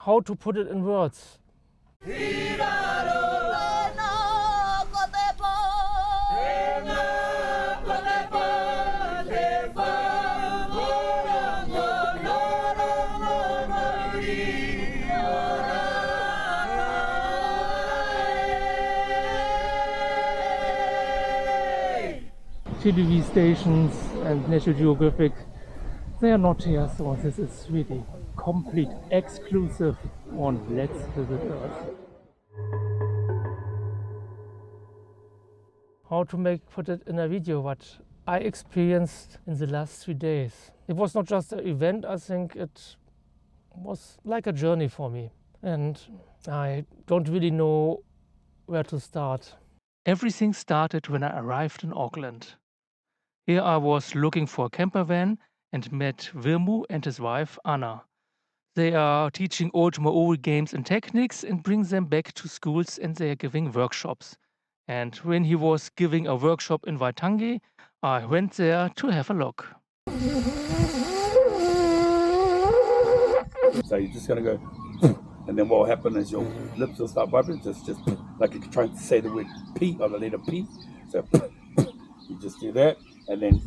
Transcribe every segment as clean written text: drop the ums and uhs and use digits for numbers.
how to put it in words. TV stations and National Geographic, they are not here, so this is really complete exclusive on Let's Visit Earth. How to put it in a video what I experienced in the last 3 days. It was not just an event, I think it was like a journey for me, and I don't really know where to start. Everything started when I arrived in Auckland. Here I was looking for a camper van and met Wilmu and his wife Anna. They are teaching old Maori games and techniques and bring them back to schools, and they are giving workshops. And when he was giving a workshop in Waitangi, I went there to have a look. So you're just gonna go, and then what will happen is your lips will start vibrating, just like you're trying to say the word P or the letter P. So you just do that, and then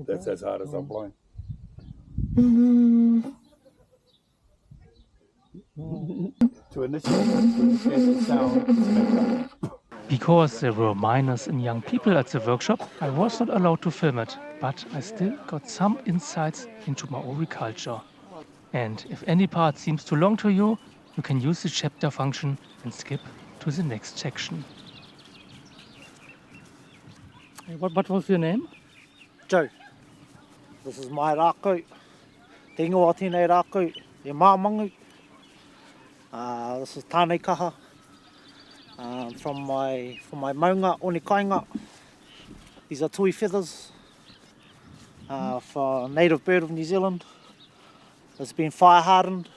that's as hard as I'm blowing. To initiate the sound. Because there were minors and young people at the workshop, I was not allowed to film it, but I still got some insights into Maori culture. And if any part seems too long to you, you can use the chapter function and skip to the next section. What was your name? Joe. This is my rākau. Te ingoa tēnei rākau, e māmangu. This is tānei kaha. From my maunga, one kainga. These are tui feathers for a native bird of New Zealand. It's been fire hardened,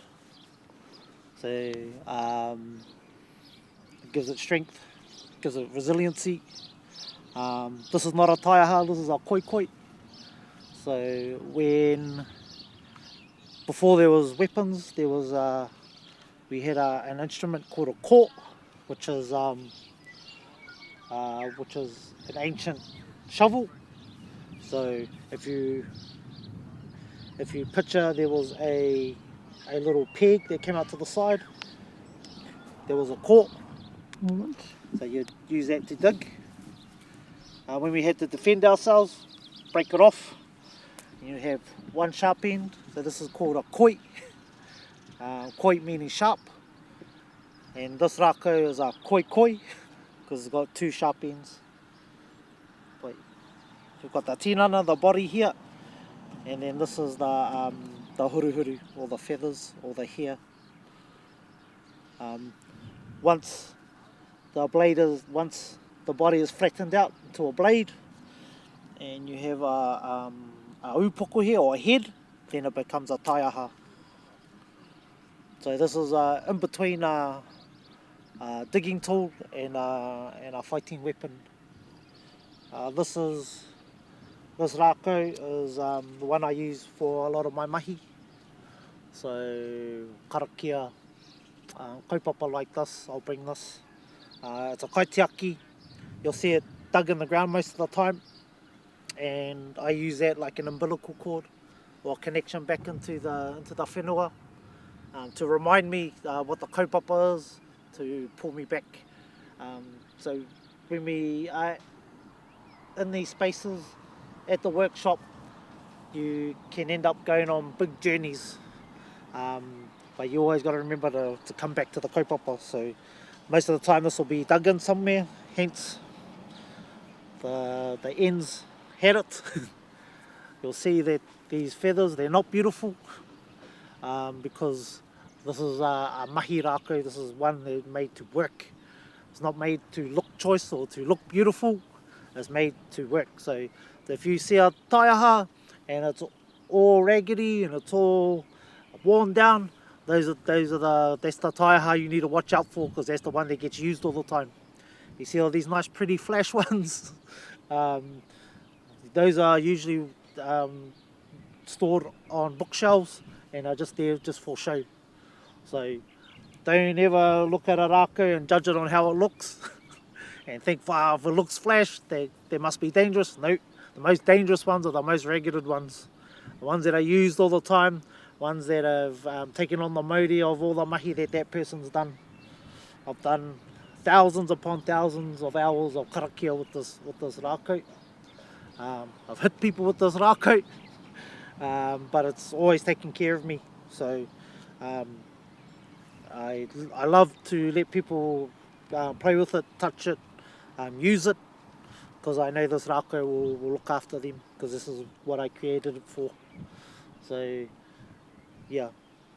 so it gives it strength, gives it resiliency. This is not a taiaha, this is a koikoi. So before there was weapons, there was we had an instrument called a ko, which is an ancient shovel. So if you picture, there was a little peg that came out to the side. There was a ko. So you'd use that to dig. When we had to defend ourselves, break it off, you have one sharp end. So this is called a koi. Koi meaning sharp. And this rākau is a koi because it's got two sharp ends. But we've got the tinana, the body here, and then this is the huruhuru, or the feathers, or the hair. Once the body is flattened out into a blade, and you have a upoko here, or a head, then it becomes a taiaha. So this is in between a digging tool and a fighting weapon. This rākau is the one I use for a lot of my mahi. So karakia, kaupapa like this, I'll bring this. It's a kaitiaki. You'll see it dug in the ground most of the time, and I use that like an umbilical cord or connection back into the whenua to remind me what the kaupapa is, to pull me back. So when we are in these spaces at the workshop, you can end up going on big journeys, but you always got to remember to come back to the kaupapa. So most of the time this will be dug in somewhere, hence the ends had it. You'll see that these feathers, they're not beautiful, because this is a mahi rākau. This is one that's made to work. It's not made to look choice or to look beautiful. It's made to work. So if you see a taiaha and it's all raggedy and it's all worn down, that's the taiaha you need to watch out for, because that's the one that gets used all the time. You see all these nice pretty flash ones, those are usually stored on bookshelves and are just there just for show. So don't ever look at a rākau and judge it on how it looks and think, wow, if it looks flash, they must be dangerous. No, the most dangerous ones are the most rugged ones. The ones that are used all the time, ones that have taken on the Māori of all the mahi that person's done. I've done thousands upon thousands of hours of karakia with this rākau. I've hit people with this rākau, but it's always taken care of me. So I love to let people play with it, touch it, use it, because I know this rākau will look after them, because this is what I created it for. So yeah,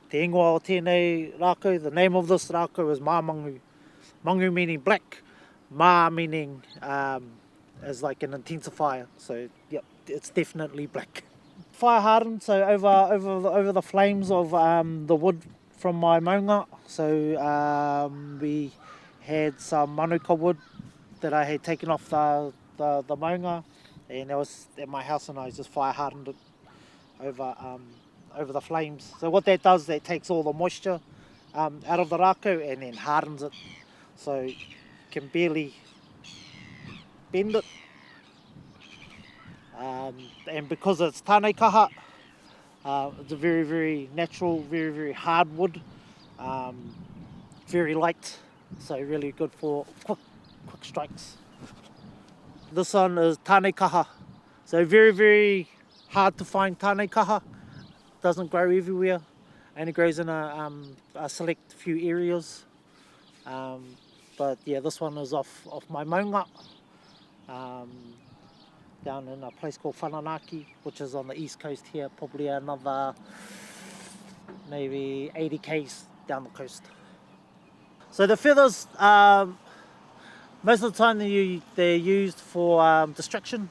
te ingoa o tēnei rākau, the name of this rākau is Māmangu. Mangu meaning black, Ma meaning as like an intensifier. So yep, it's definitely black. Fire hardened, so over the flames of the wood from my maunga. So we had some manuka wood that I had taken off the maunga, and that was at my house, and I just fire hardened it over the flames. So what that does, that takes all the moisture out of the rākau and then hardens it, so you can barely bend it. And because it's tānei kaha, it's a very, very natural, very, very hard wood, very light, so really good for quick strikes. This one is tānei kaha, so very, very hard to find tānei kaha. Doesn't grow everywhere, only grows in a select few areas. But yeah, this one is off my maunga, down in a place called Whananaki, which is on the east coast here, probably another maybe 80 k's down the coast. So the feathers, most of the time they're used for distraction.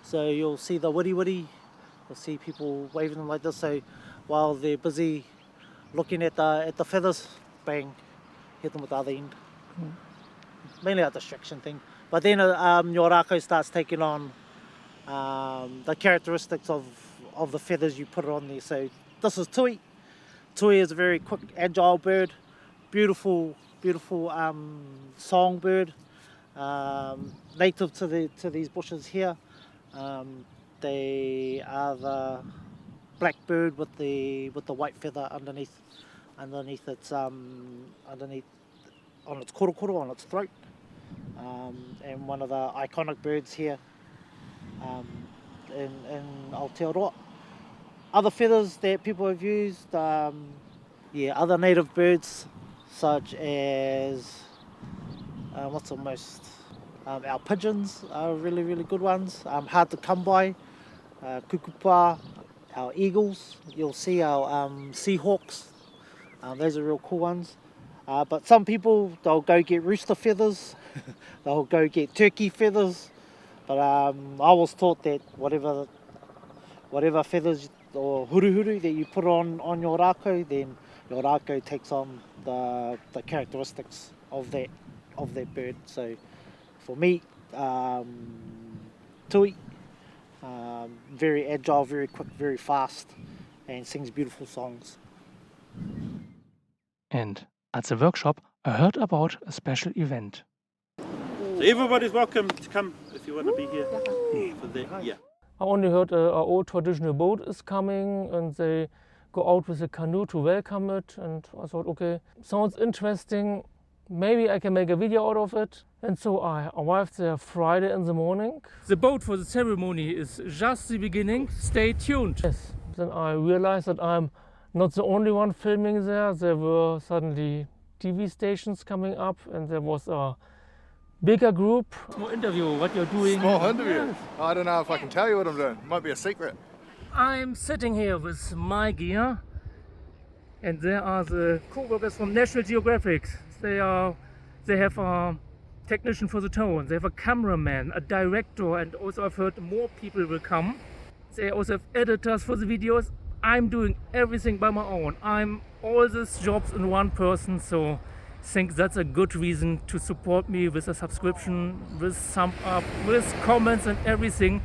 So you'll see the wiri, you'll see people waving them like this. So while they're busy looking at the feathers, bang, hit them with the other end. Mainly a distraction thing. But then your rākau starts taking on the characteristics of the feathers you put on there. So this is tui. Tui is a very quick, agile bird, beautiful songbird, native to these bushes here. They are the black bird with the white feather underneath its underneath on its korokoro, on its throat. And one of the iconic birds here in Aotearoa. Other feathers that people have used, other native birds such as what's the most? Our pigeons are really, really good ones. Hard to come by. Kukupa, our eagles. You'll see our seahawks. Those are real cool ones. But some people, they'll go get rooster feathers, they'll go get turkey feathers, but I was taught that whatever feathers or huruhuru that you put on your rākau, then your rākau takes on the characteristics of that bird. So for me, tui, very agile, very quick, very fast, and sings beautiful songs. And at the workshop, I heard about a special event. So everybody's welcome to come if you want to be here for that. Yeah. I only heard an old traditional boat is coming and they go out with a canoe to welcome it, and I thought, okay, sounds interesting, maybe I can make a video out of it. And so I arrived there Friday in the morning. The boat for the ceremony is just the beginning, stay tuned. Yes, then I realized that I'm not the only one filming there. There were suddenly TV stations coming up and there was a bigger group. Small interview, what you're doing. Small interview? Yes. I don't know if I can tell you what I'm doing. It might be a secret. I'm sitting here with my gear and there are the co-workers from National Geographic. They have a technician for the tone, they have a cameraman, a director, and also I've heard more people will come. They also have editors for the videos. I'm doing everything by my own. I'm all these jobs in one person, so I think that's a good reason to support me with a subscription, with thumb up, with comments and everything.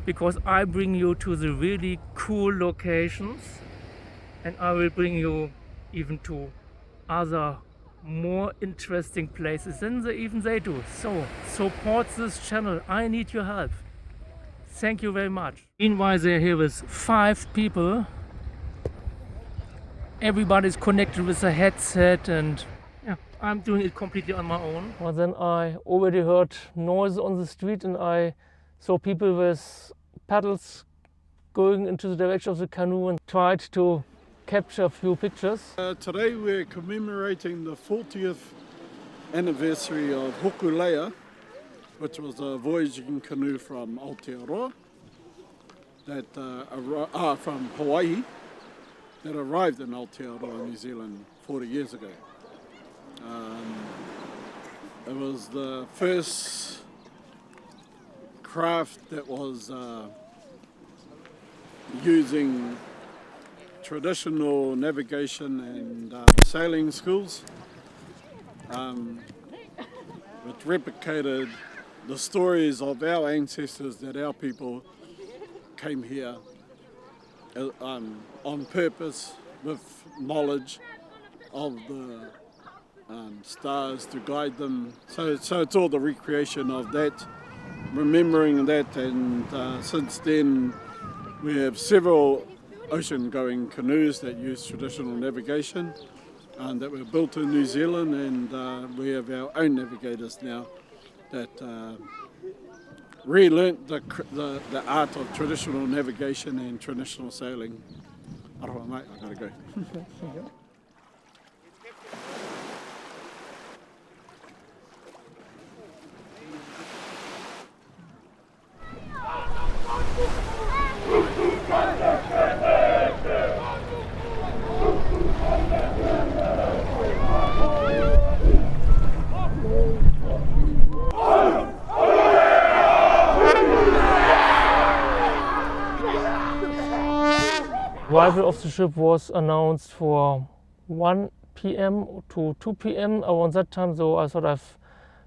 because I bring you to the really cool locations, and I will bring you even to other more interesting places than even they do. So support this channel. I need your help. Thank you very much. Meanwhile, they're here with 5 people. Everybody's connected with a headset, and yeah, I'm doing it completely on my own. Well, then I already heard noise on the street, and I saw people with paddles going into the direction of the canoe and tried to capture a few pictures. Today we're commemorating the 40th anniversary of Hokulea, which was a voyaging canoe from Aotearoa that from Hawaii that arrived in Aotearoa, New Zealand 40 years ago. It was the first craft that was using traditional navigation and sailing schools, which replicated the stories of our ancestors that our people came here on purpose with knowledge of the stars to guide them. So it's all the recreation of that, remembering that, and since then we have several ocean-going canoes that use traditional navigation that were built in New Zealand, and we have our own navigators now that relearnt the art of traditional navigation and traditional sailing. Aroha mate, I gotta go. Arrival of the ship was announced for 1 p.m. to 2 p.m. around that time, so I thought I have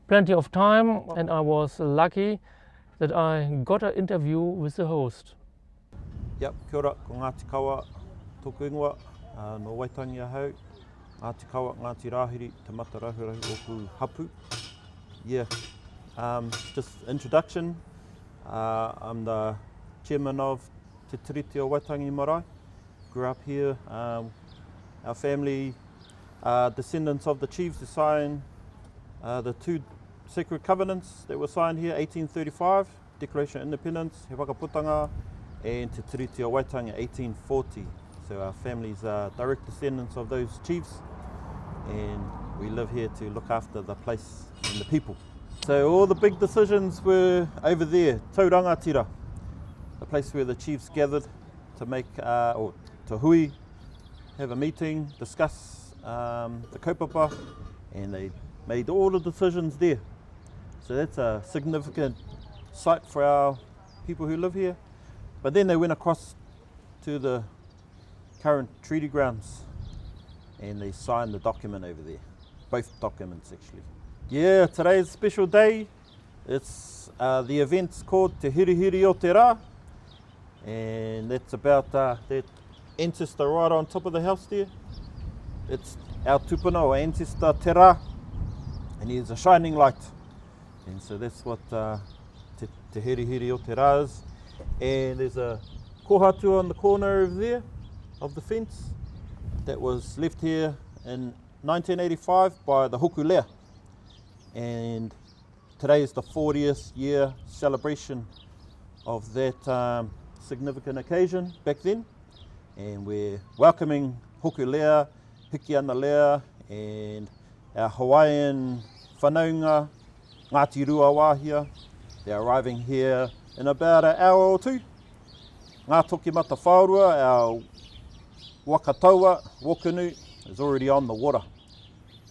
plenty of time, and I was lucky that I got an interview with the host. Yep, kia ora, ko Ngāti Kawa, tōku ingoa, no Waitangi ahau, Ngāti Kawa, Ngāti Rahiri, te mata rahurahi oku hapu. Yeah, just introduction, I'm the chairman of Te Tiriti o Waitangi Marae. Grew up here. Our family are descendants of the chiefs who signed the 2 sacred covenants that were signed here, 1835, Declaration of Independence, He Whakaputanga, and Te Tiriti o Waitangi, 1840. So our families are direct descendants of those chiefs, and we live here to look after the place and the people. So all the big decisions were over there, Taurangatira, the place where the chiefs gathered to make, or to hui, have a meeting, discuss the kaupapa, and they made all the decisions there. So that's a significant site for our people who live here. But then they went across to the current treaty grounds and they signed the document over there, both documents actually. Yeah, today's a special day. It's the event's called Te Hirihiri o Te Rā, and that's about that ancestor right on top of the house there. It's our tupuna, our ancestor Te Rā, and he is a shining light. And so that's what Te Hirihiri o Te Rā is. And there's a kohatu on the corner over there of the fence that was left here in 1985 by the Hokulea. And today is the 40th year celebration of that significant occasion back then. And we're welcoming Hokulea, Hikianalia, and our Hawaiian whanaunga, Ngāti Rua Wāhia. They're arriving here in about an hour or 2. Ngā toki mata whārua, our Waka taua, Wokanu, is already on the water.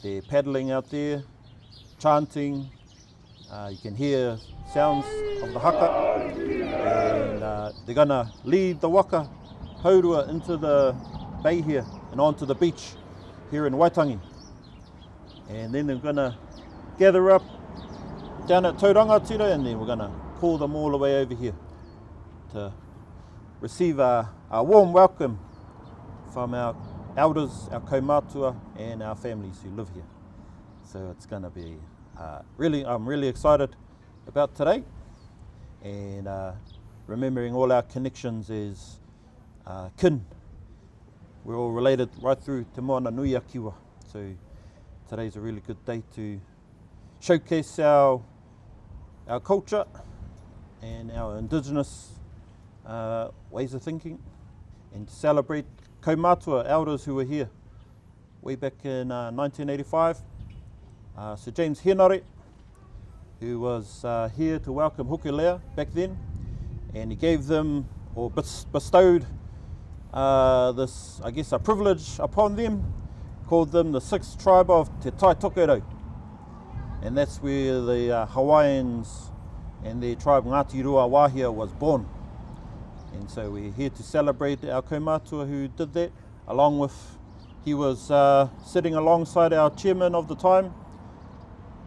They're paddling out there, chanting. You can hear sounds of the haka. And they're going to lead the Waka haurua into the bay here and onto the beach here in Waitangi. And then they're going to gather up down at Taurangatira, and then we're going to call them all the way over here. to receive a warm welcome from our elders, our kaumātua, and our families who live here. So it's going to be I'm really excited about today, and remembering all our connections as kin. We're all related right through Te Moana Nui a Kiwa. So today's a really good day to showcase our culture and our indigenous ways of thinking, and to celebrate kaumātua elders who were here way back in 1985. Sir James Henare, who was here to welcome Hokulea back then, and he gave them, or bestowed this, I guess, a privilege upon them, called them the sixth tribe of Te Tai Tokerau. And that's where the Hawaiians and their tribe Ngāti Rua Wāhia was born. And so we're here to celebrate our kaumātua who did that, along with, he was sitting alongside our chairman of the time,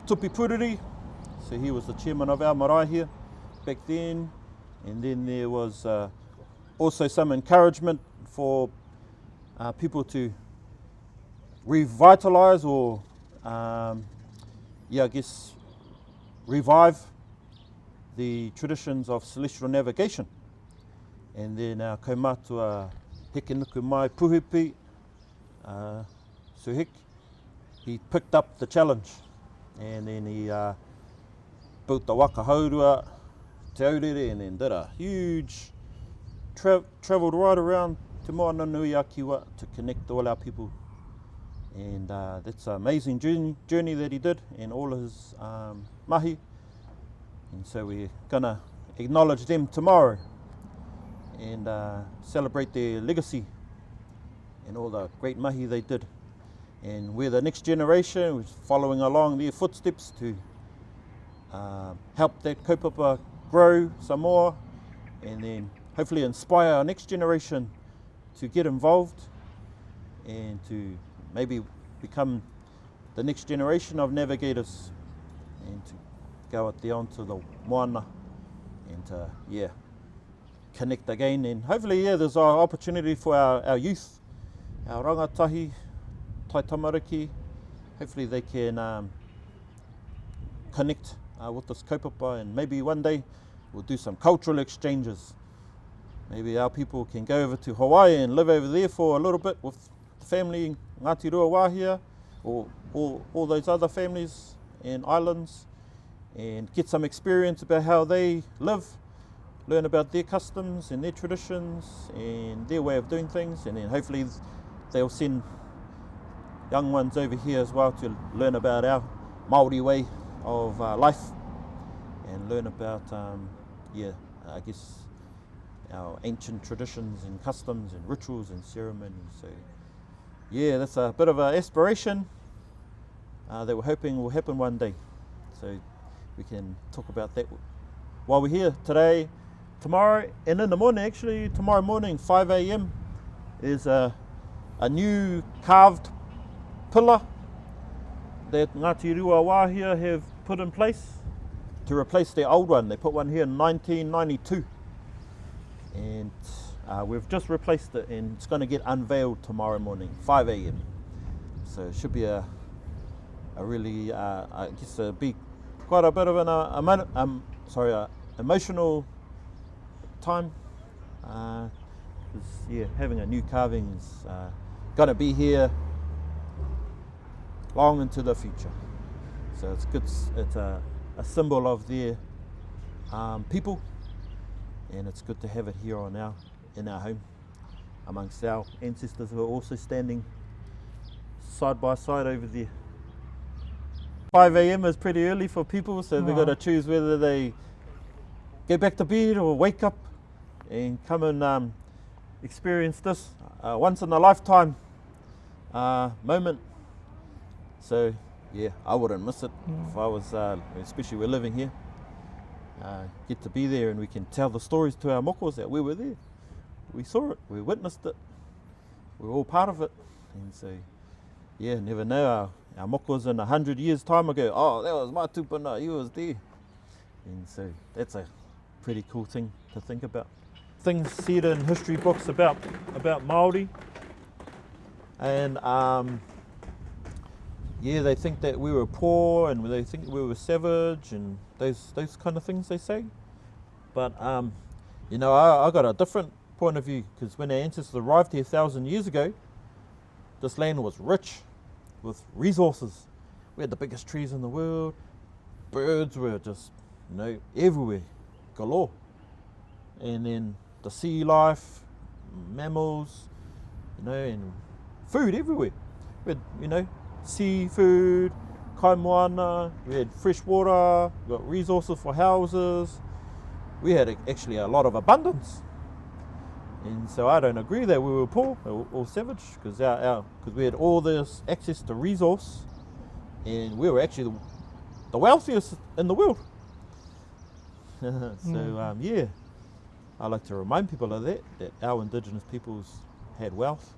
Tupi Puriri. So he was the chairman of our marae here back then. And then there was also some encouragement for people to revitalise or, I guess, revive the traditions of celestial navigation. And then our kaumātua Heke Nuku Mai Puhipi, Sir Hik, he picked up the challenge, and then he built the Waka haurua, Te Aurere, and then did a huge, travelled right around Te Moana Nui a Kiwa to connect all our people. And that's an amazing journey that he did, and all his mahi. And so we're going to acknowledge them tomorrow and celebrate their legacy and all the great mahi they did. And we're the next generation, who's following along their footsteps to help that kaupapa grow some more, and then hopefully inspire our next generation to get involved and to maybe become the next generation of navigators, and to go out there onto the moana and to, connect again. And hopefully, there's an opportunity for our youth, our rangatahi, tai tamariki. Hopefully they can connect with this kaupapa, and maybe one day we'll do some cultural exchanges. Maybe our people can go over to Hawaii and live over there for a little bit with the family in Ngāti Rua Wāhia, or all those other families and islands, and get some experience about how they live, learn about their customs and their traditions and their way of doing things, and then hopefully they'll send young ones over here as well to learn about our Māori way of life, and learn about, I guess, our ancient traditions and customs and rituals and ceremonies. So that's a bit of an aspiration that we're hoping will happen one day. So we can talk about that while we're here today, tomorrow, and in the morning. Actually, tomorrow morning, 5 a.m, is a new carved pillar that Ngāti Rua Wāhia have put in place to replace their old one. They put one here in 1992, and we've just replaced it, and it's going to get unveiled tomorrow morning, 5 a.m. So it should be a really, I guess, be quite a bit of an emotional time. Having a new carving is going to be here long into the future. So it's good. It's a symbol of their people, and it's good to have it here in our home amongst our ancestors who are also standing side by side over there. 5 a.m. is pretty early for people, so they've got to choose whether they go back to bed or wake up and come and experience this once in a lifetime moment. So I wouldn't miss it if I was, especially we're living here, get to be there, and we can tell the stories to our mokos that we were there. We saw it, we witnessed it, we were all part of it. And so, never know, our mokos in 100 years time ago, that was my tupuna, he was there. And so that's a pretty cool thing to think about. things said in history books about Māori, and yeah, they think that we were poor and they think we were savage and those kind of things they say. But you know, I got a different point of view, because when our ancestors arrived here 1,000 years ago, this land was rich with resources. We had the biggest trees in the world. Birds were just, you know, everywhere, galore. And then the sea life, mammals, you know, and food everywhere. We had, you know, seafood, kaimoana, we had fresh water, we got resources for houses. We had actually a lot of abundance. And so I don't agree that we were poor or savage, because we had all this access to resource, and we were actually the wealthiest in the world. So yeah, I like to remind people of that our indigenous peoples had wealth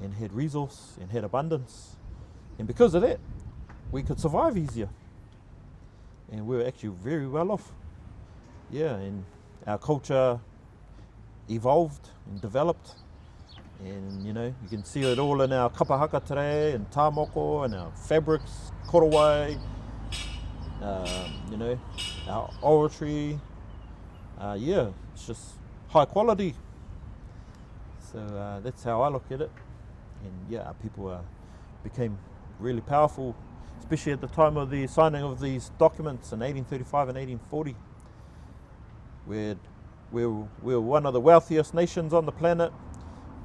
and had resource and had abundance, and because of that we could survive easier, and we were actually very well off. Yeah, and our culture evolved and developed, and you know, you can see it all in our kapahaka today and tāmoko and our fabrics, korowai, you know, our oratory. Yeah, it's just high quality. So that's how I look at it. And yeah, our people became really powerful, especially at the time of the signing of these documents in 1835 and 1840. We were one of the wealthiest nations on the planet.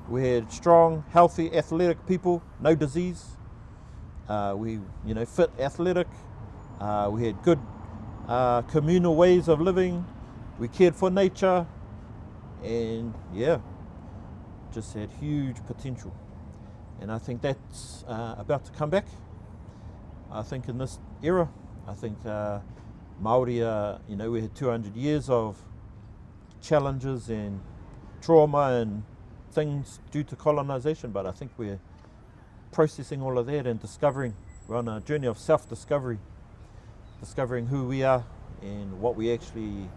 We had strong, healthy, athletic people, no disease. We, you know, fit, athletic. We had good communal ways of living. We cared for nature, and yeah, just had huge potential. And I think that's about to come back. I think in this era, I think Māori, you know, we had 200 years of challenges and trauma and things due to colonization, but I think we're processing all of that and discovering. We're on a journey of self-discovery, discovering who we are and what we actually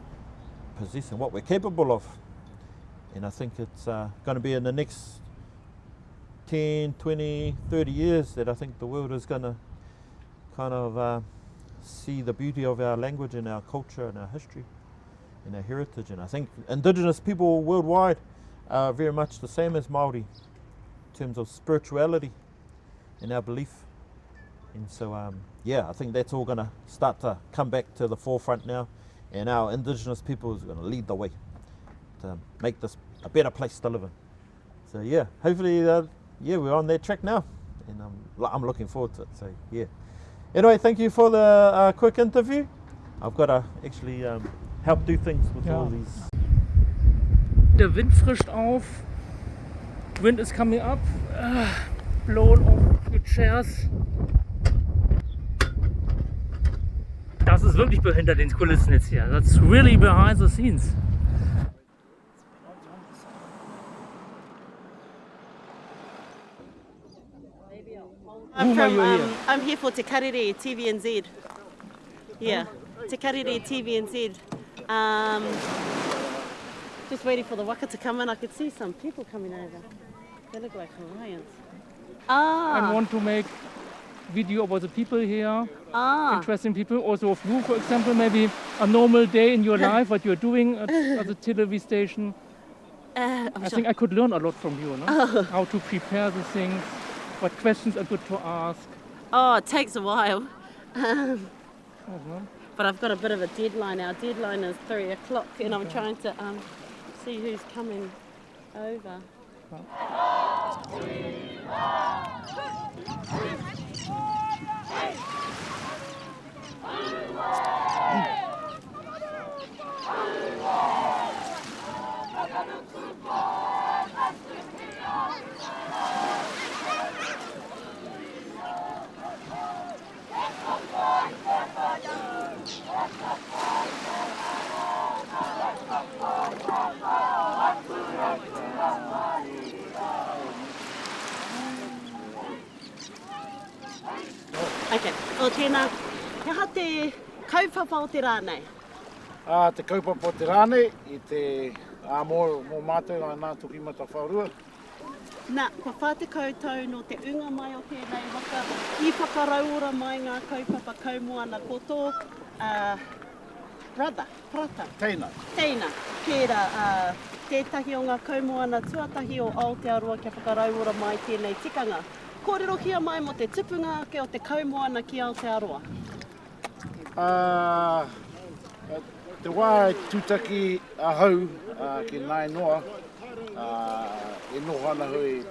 possess and what we're capable of. And I think it's going to be in the next 10, 20, 30 years that I think the world is going to kind of see the beauty of our language and our culture and our history and our heritage. And I think indigenous people worldwide are very much the same as Māori in terms of spirituality and our belief. And so yeah, I think that's all going to start to come back to the forefront now, and our indigenous people is going to lead the way to make this a better place to live in. So yeah, hopefully yeah, we're on that track now, and I'm looking forward to it. So yeah, anyway, thank you for the quick interview. I've got to actually help do things with all these. Der Wind frischt auf. Wind is coming up. Blown off the chairs. Das ist wirklich hinter den Kulissen jetzt hier. That's really behind the scenes. I'm here for TeKarereTVNZ. Yeah, TeKarereTVNZ. Just waiting for the Waka to come in. I could see some people coming over. They look like Hawaiians. I want to make video about the people here. Interesting people. Also of you, for example, maybe a normal day in your life, what you're doing at the television station. I think I could learn a lot from you, no? How to prepare the things, what questions are good to ask. Oh, it takes a while. But I've got a bit of a deadline. Our deadline is 3 o'clock, and I'm trying to see who's coming over. Okay. O tēnā, he ha te kaupapa o te rānei? Te kaupapa o te rānei i te Mō mātou nā tuki mata whaurua. Nā, kua whāte koutou no te unga mai o tēnei waka, I whakarauora mai ngā kaupapa kaumuana ko tō brother, prata. Teina. Teina, pērā, tētahi o ngā kaumuana tuatahi o Aotearoa kia whakarauora mai tēnei tikanga. Kōrero kia mai mo te tupunga ake o te kaumuana ki Aotearoa. Te wā tūtaki ahau ki nai noa, e noho ana hui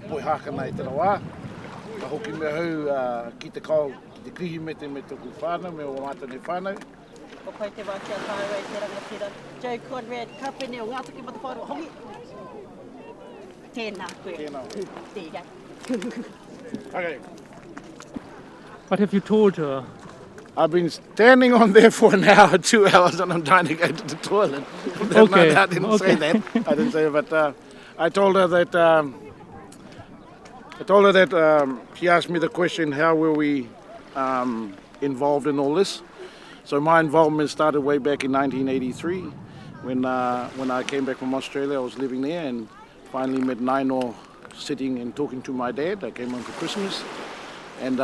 poi hākana I tera wā. Ka hoki me hau ki te kau, ki te krihi me tōku whānau, me o mātane whānau. O koe te wā kia tāua I te rangatira. Joe Conrad, kapene o ngā tuki mata whaurua, hongi. Tēnā koe. Tēnā. There you go. Okay. What have you told her? I've been standing on there for an hour, 2 hours, and I'm trying to go to the toilet. Okay. No, I didn't say that. I didn't say it, but I told her that. She asked me the question, how were we involved in all this? So my involvement started way back in 1983, when I came back from Australia. I was living there and finally met Naino sitting and talking to my dad. I came home for Christmas, and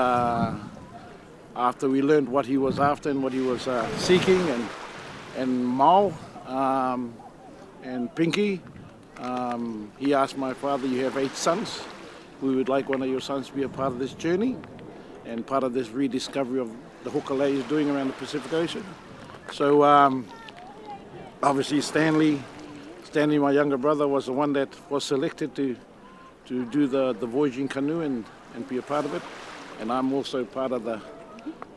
after we learned what he was after and what he was seeking, and Mao and Pinky, he asked my father, you have 8 sons. We would like one of your sons to be a part of this journey and part of this rediscovery of the Hokulea is doing around the Pacific Ocean. So obviously Stanley, my younger brother, was the one that was selected to do the voyaging canoe and be a part of it. And I'm also part of the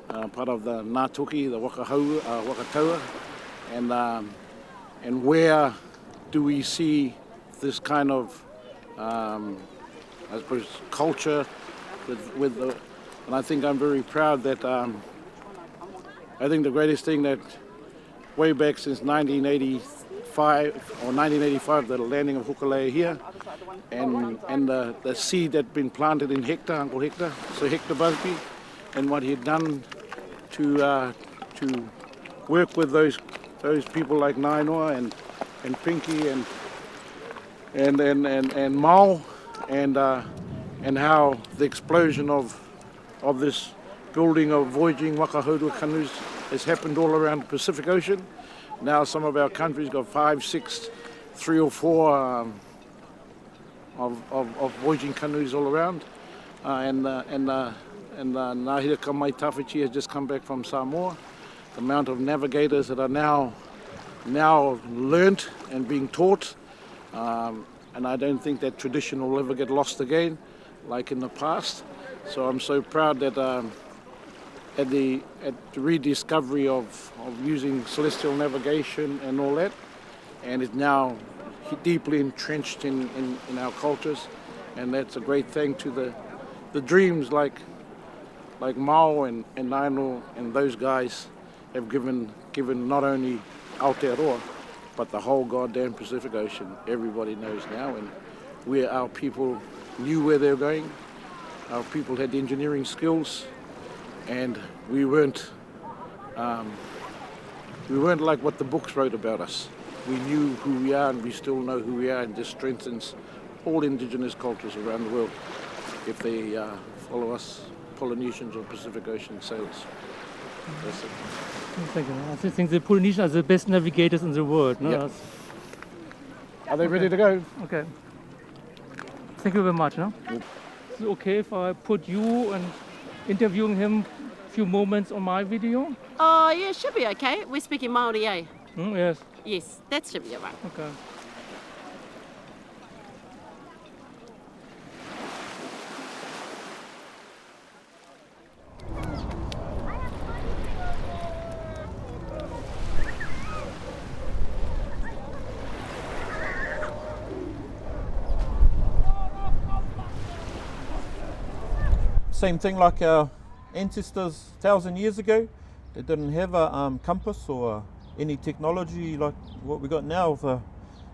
Ngātoki, the Wakataua, and where do we see this kind of, I suppose, culture with the, and I think I'm very proud that, I think the greatest thing that way back since 1985, the landing of Hokulea here, and the seed that been planted in Hector, Uncle Hector, so Hector Busby, and what he had done to work with those people like Nainoa and Pinky and Mao, and how the explosion of this building of voyaging wakahaurua canoes has happened all around the Pacific Ocean. Now some of our countries got 5, 6, 3 or 4 of voyaging canoes all around, and Ngāhira Mai Tawhiti has just come back from Samoa. The amount of navigators that are now learnt and being taught, and I don't think that tradition will ever get lost again like in the past. So I'm so proud that at the rediscovery of using celestial navigation and all that, and it's now deeply entrenched in our cultures, and that's a great thing to the dreams like Mao and Naino and those guys have given not only Aotearoa, but the whole goddamn Pacific Ocean. Everybody knows now, and where our people knew where they were going. Our people had the engineering skills, and we weren't like what the books wrote about us. We knew who we are, and we still know who we are, and this strengthens all indigenous cultures around the world if they follow us, Polynesians or Pacific Ocean sailors. That's it. Thank you. I think the Polynesians are the best navigators in the world. No? Yep. Are they ready to go? Okay. Thank you very much. No? Is it okay if I put you and interviewing him a few moments on my video? Oh, yeah, should be okay. We're speaking Maori, eh? Yes. Yes, that should be alright. Okay. Same thing like our ancestors 1,000 years ago. They didn't have a compass or any technology like what we got now with a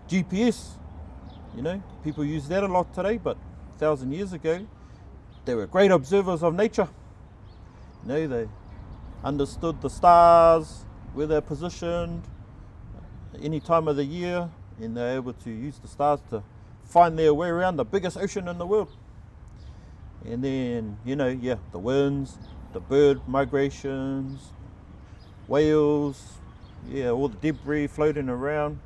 GPS. You know, people use that a lot today, but 1,000 years ago, they were great observers of nature. You know, they understood the stars, where they're positioned, any time of the year, and they're able to use the stars to find their way around the biggest ocean in the world. And then, you know, yeah, the winds, the bird migrations, whales, yeah, all the debris floating around,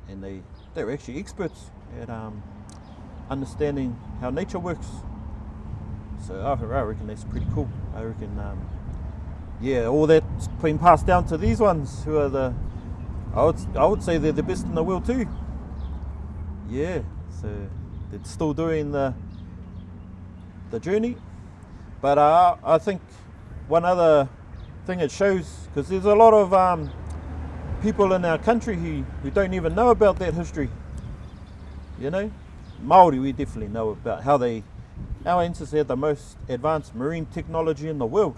and they're actually experts at understanding how nature works. So I reckon that's pretty cool. I reckon, yeah, all that's been passed down to these ones who are I would say they're the best in the world too. Yeah, so they're still doing the journey. But I think one other thing it shows, because there's a lot of people in our country who don't even know about that history. You know, Māori, we definitely know about how our ancestors had the most advanced marine technology in the world.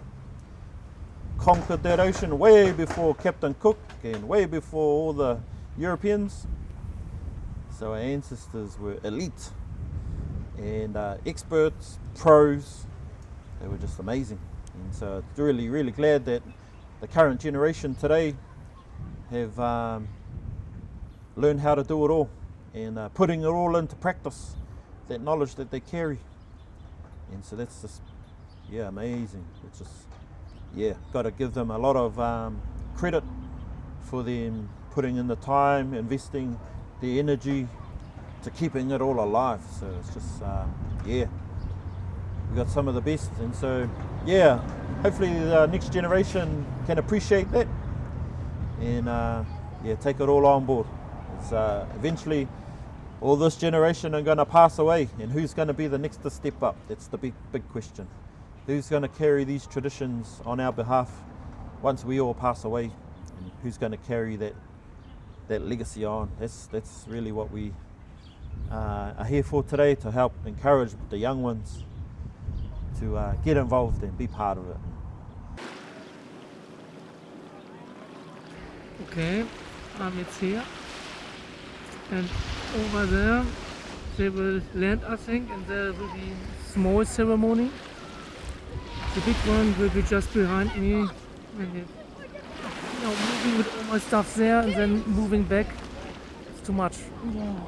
Conquered that ocean way before Captain Cook and way before all the Europeans. So our ancestors were elite and experts, pros. They were just amazing. And so it's really, really glad that the current generation today have learned how to do it all and putting it all into practice, that knowledge that they carry. And so that's just, yeah, amazing. It's just, yeah, got to give them a lot of credit for them putting in the time, investing the energy to keeping it all alive. So it's just, yeah, we got some of the best. And so, yeah, hopefully the next generation can appreciate that and, yeah, take it all on board. It's, eventually, all this generation are going to pass away, and who's going to be the next to step up? That's the big question. Who's going to carry these traditions on our behalf once we all pass away? And who's going to carry that legacy on? That's really what we are here for today, to help encourage the young ones to get involved and be part of it. Okay, it's here. And over there, they will land, I think, and there will be small ceremony. The big one will be just behind me, and moving with all my stuff there and then moving back. It's too much. Wow.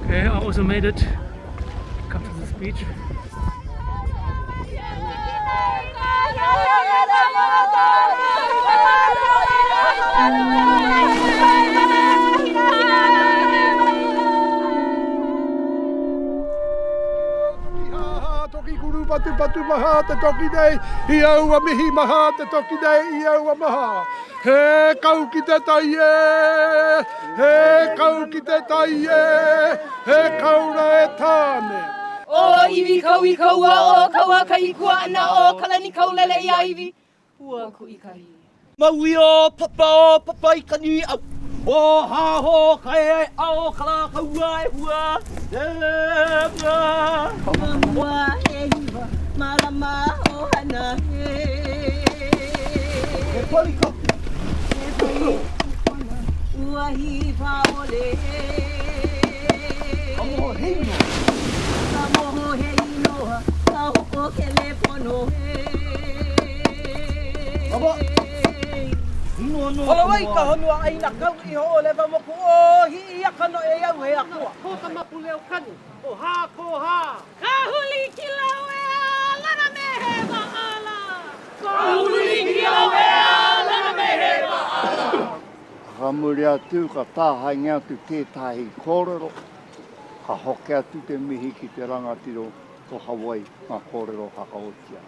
Okay, I also made it. Come to this beach. Toki kuru patu patu maha te toki nei, I aua mihi maha te toki nei, I aua maha. He kau ki te tai e, he kau ki te tai e, he kaura e tāne. O iwi kau I kaua, o kaua kai kua ana, o kalani kaulele I iwi. Ua ku I kahi. Maui o papa I kani au. O ha ho kai au kala kaua e hua. Mua e hiwa, marama o hana he. E poliko. Ua hiwa ole. Amoho heino. Amoho heino, ka hoko ke le pono he. Aba. Ola wai ka honua aina kau I ho le moku o hi ia kano e au he akua. Ko ka mapu leo kani. O ha ko ha. Ka huli ki lau e a lana me he maala. Ka huli ki lau e a lana me he maala. Ka muri atu ka tāhainga atu tētahi kōrero. Ka hoke atu te mihi ki te rangatiro o Hawaii ngā kōrero hakaotia.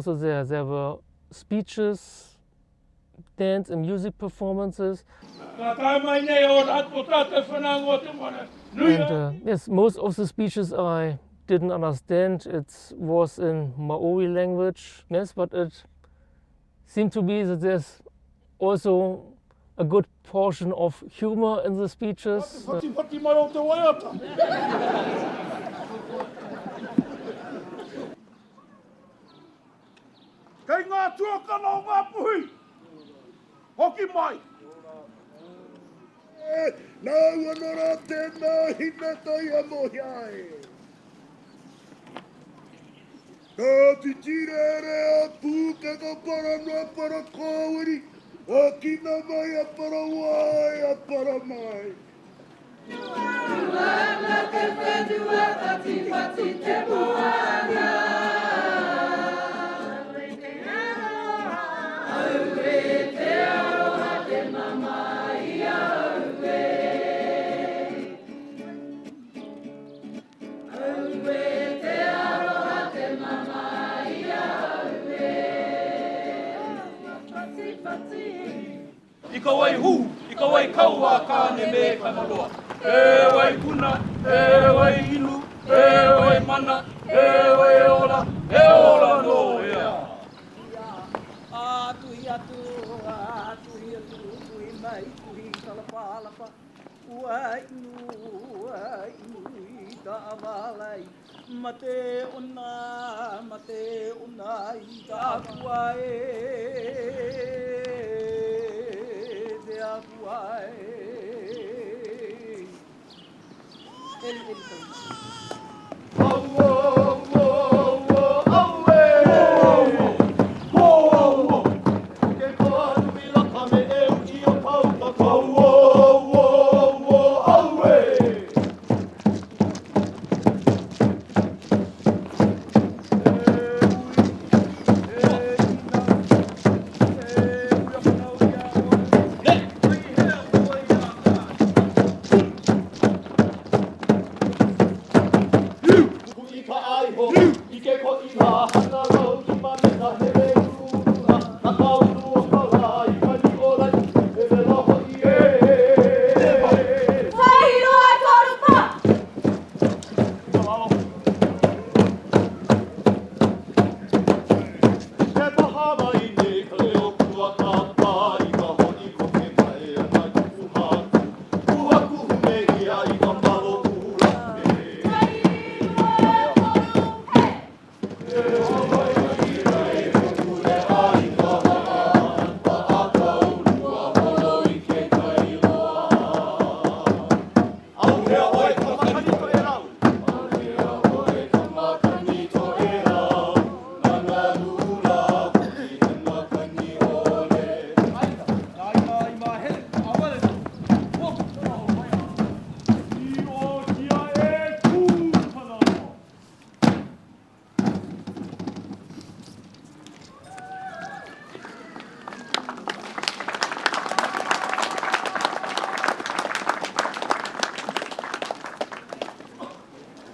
also there. There were speeches, dance and music performances. And yes, most of the speeches I didn't understand. It was in Maori language, yes, but it seemed to be that there's also a good portion of humor in the speeches. Kei ngā tuakana o ngā puhi, hoki mai. Nā wanara tēnā hina tai a mohiae. Ka titirere a pūkaka para noa para kōwiri, a kina mai a para wai a para mai. Tuana te whenua a tifati te moana. Ika wai hu, ika wai kaua kāne me kanaloa. E wai kuna, e wai inu, e wai mana, e wai ola no ea. Tuhi atu, tuhi mai, tuhi kalapalapa. Wai inu i ta awalai. Mate ona i ta kuae.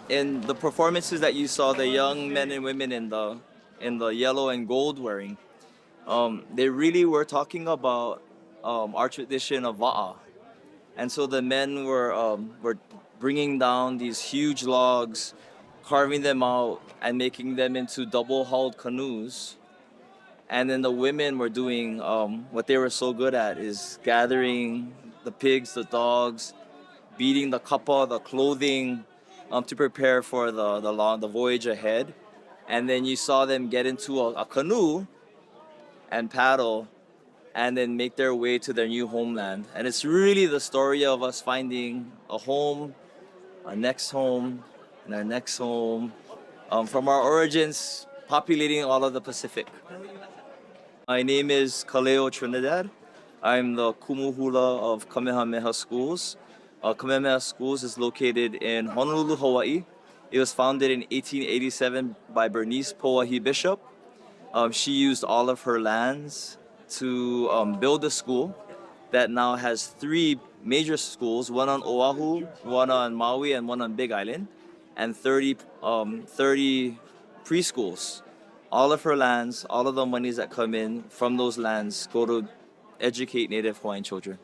In the performances that you saw, the young men and women in the yellow and gold wearing, they really were talking about our tradition of wa'a, and so the men were bringing down these huge logs, carving them out, and making them into double-hulled canoes, and then the women were doing what they were so good at, is gathering the pigs, the dogs, beating the kapa, the clothing, to prepare for the voyage ahead. And then you saw them get into a canoe and paddle and then make their way to their new homeland. And it's really the story of us finding a home, our next home, and our next home, from our origins, populating all of the Pacific. My name is Kaleo Trinidad. I'm the kumuhula of Kamehameha Schools. Kamehameha Schools is located in Honolulu, Hawaii. It was founded in 1887 by Bernice Poahi Bishop. She used all of her lands to build a school that now has 3 major schools, one on Oahu, one on Maui, and one on Big Island, and 30 preschools all of her lands, all of the monies that come in from those lands go to educate Native Hawaiian children.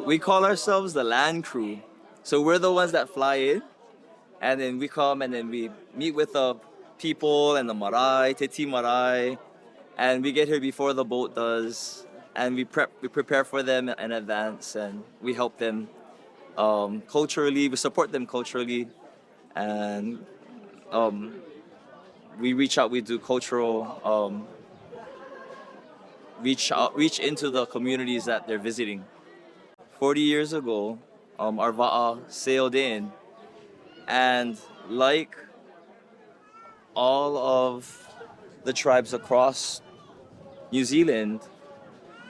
We call ourselves the land crew. So we're the ones that fly in, and then we come and then we meet with the people and the Marae, Marae, and we get here before the boat does, and we prepare for them in advance, and we help them culturally, we support them culturally, and we reach out, we do cultural reach into the communities that they're visiting. 40 years ago, our Wa'a sailed in, and like all of the tribes across New Zealand,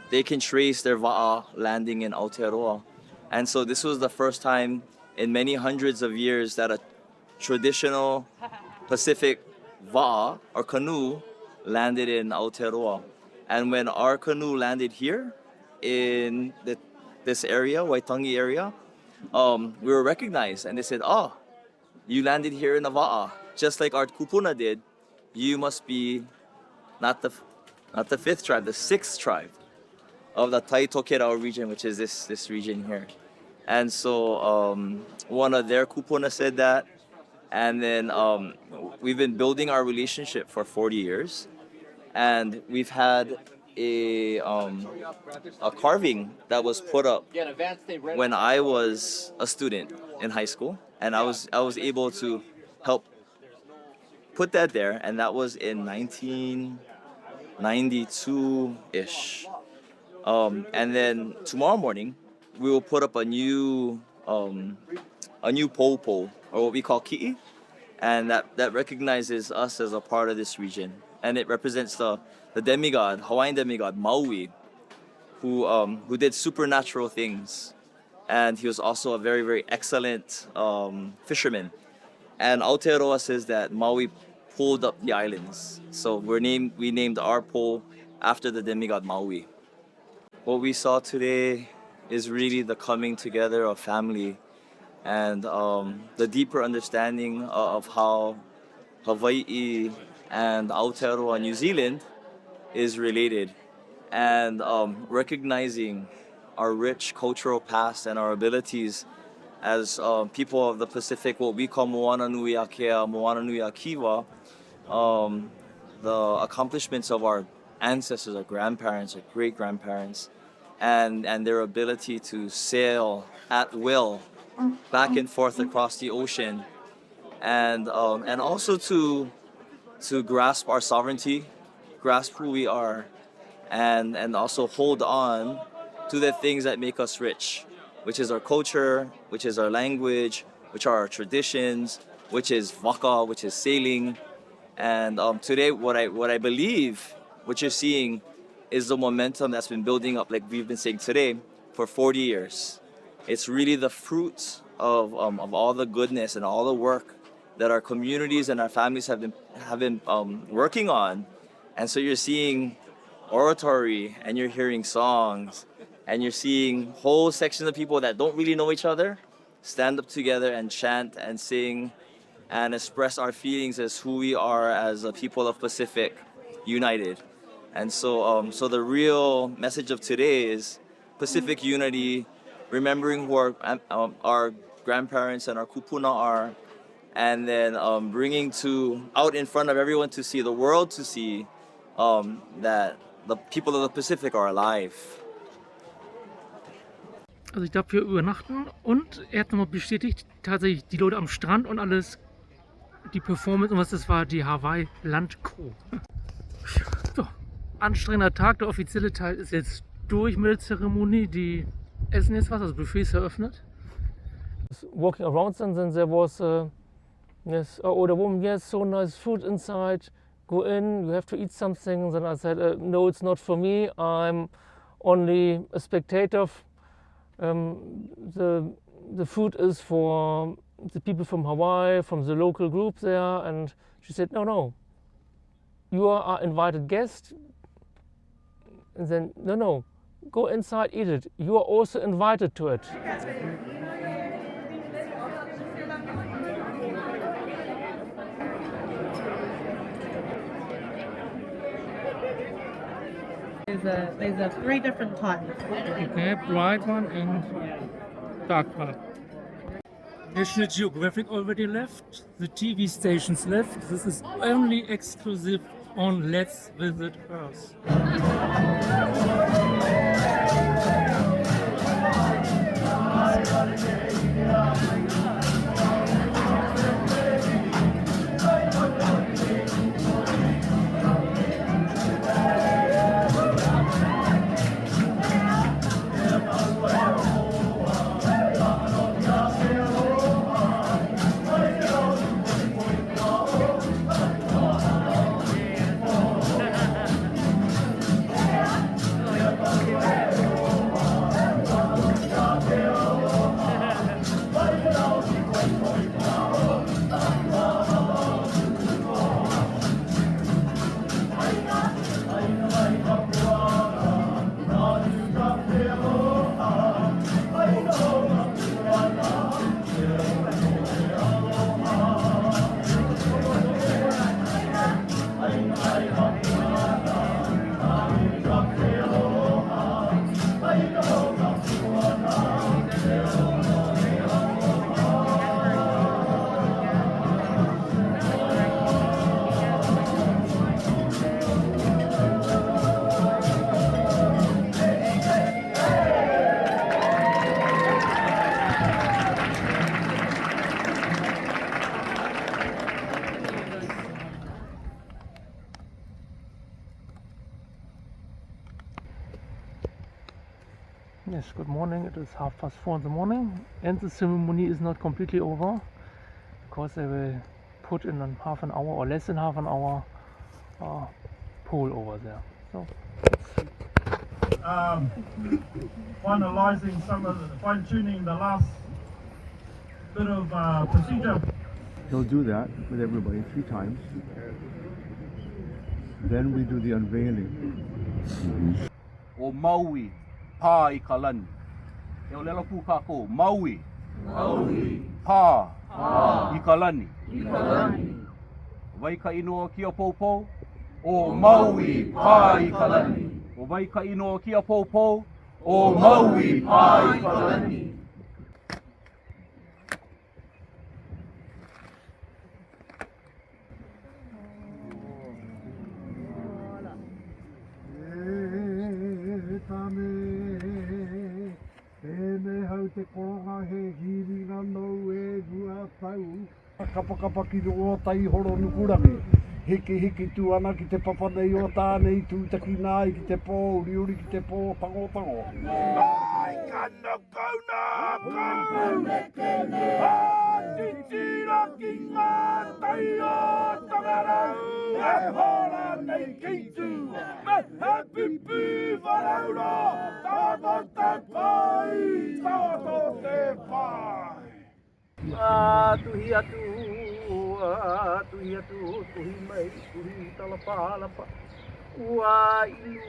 they can trace their Wa'a landing in Aotearoa. And so this was the first time in many hundreds of years that a traditional Pacific Wa'a or canoe landed in Aotearoa. And when our canoe landed here in this area, Waitangi area, we were recognized, and they said, "Oh, you landed here in the Wa'a, just like our kupuna did. You must be not the fifth tribe, the sixth tribe of the Taitokera region, which is this region here." And so one of their kupuna said that, and then we've been building our relationship for 40 years. And we've had a carving that was put up when I was a student in high school, and I was able to help put that there, and that was in 1992-ish. And then tomorrow morning we will put up a new popo, or what we call ki'i, and that recognizes us as a part of this region. And it represents the demigod, Hawaiian demigod, Maui, who did supernatural things. And he was also a very, very excellent fisherman. And Aotearoa says that Maui pulled up the islands. So we named our pole after the demigod Maui. What we saw today is really the coming together of family and the deeper understanding of how Hawaii and Aotearoa, New Zealand, is related, and recognizing our rich cultural past and our abilities as people of the Pacific, what we call Moana Nui Akea, Moana Nui Akiwa, the accomplishments of our ancestors, our grandparents, our great-grandparents, and their ability to sail at will back and forth across the ocean, and also to grasp our sovereignty, grasp who we are, and also hold on to the things that make us rich, which is our culture, which is our language, which are our traditions, which is Waka, which is sailing. And today, what I believe, what you're seeing, is the momentum that's been building up, like we've been saying today, for 40 years. It's really the fruit of all the goodness and all the work that our communities and our families have been working on. And so you're seeing oratory, and you're hearing songs, and you're seeing whole sections of people that don't really know each other stand up together and chant and sing and express our feelings as who we are as a people of Pacific, united. And so the real message of today is Pacific unity, remembering who our grandparents and our kupuna are, and then bringing out in front of everyone to see, the world to see, that the people of the Pacific are alive. Also ich darf hier übernachten, und er hat nochmal bestätigt, tatsächlich die Leute am Strand und alles, die Performance und was das war, die Hawaii Landcrew. So, anstrengender Tag, der offizielle Teil ist jetzt durch mit der Zeremonie, die essen jetzt was, also Buffet ist eröffnet. Walking around and then there was yes, the woman, yes, so nice food inside, go in, you have to eat something. And then I said, no, it's not for me, I'm only a spectator. The food is for the people from Hawaii, from the local group there. And she said, no, you are invited guest. And then, no, go inside, eat it. You are also invited to it. There's 3 different types. Okay, bright one and dark one. National Geographic already left, the TV stations left. This is only exclusive on Let's Visit Earth. Yes, good morning. It is 4:30 in the morning and the ceremony is not completely over because they will put in half an hour or less than half an hour pole over there. So finalizing some of the fine-tuning the last bit of procedure. He'll do that with everybody 3 times. Then we do the unveiling. O Maui, pā I ka lani. E o lelo pū kākou, Maui, pā I ka lani. Vai ka inoa kia poupou, o Maui, pā I ka lani. O vai ka inoa kia poupou, o Maui, pā I ka lani. Te koronga he hiringa nou e gua tau. Kapakapa ki roa tai horo nukurangi. Hiki hiki tu ana ki te papa nei o tānei tūtaki nai ki te pō uri uri ki te pō tango tango. Ai kana kauna kauna kene. Titira ki ngā tai o tangarau. E hora nei ki tu. Me he pipi wharaura. Tāto te pai. Tāto te pai. Tuhi atu, tuhi mai, tuhi talapalapa. Ua inu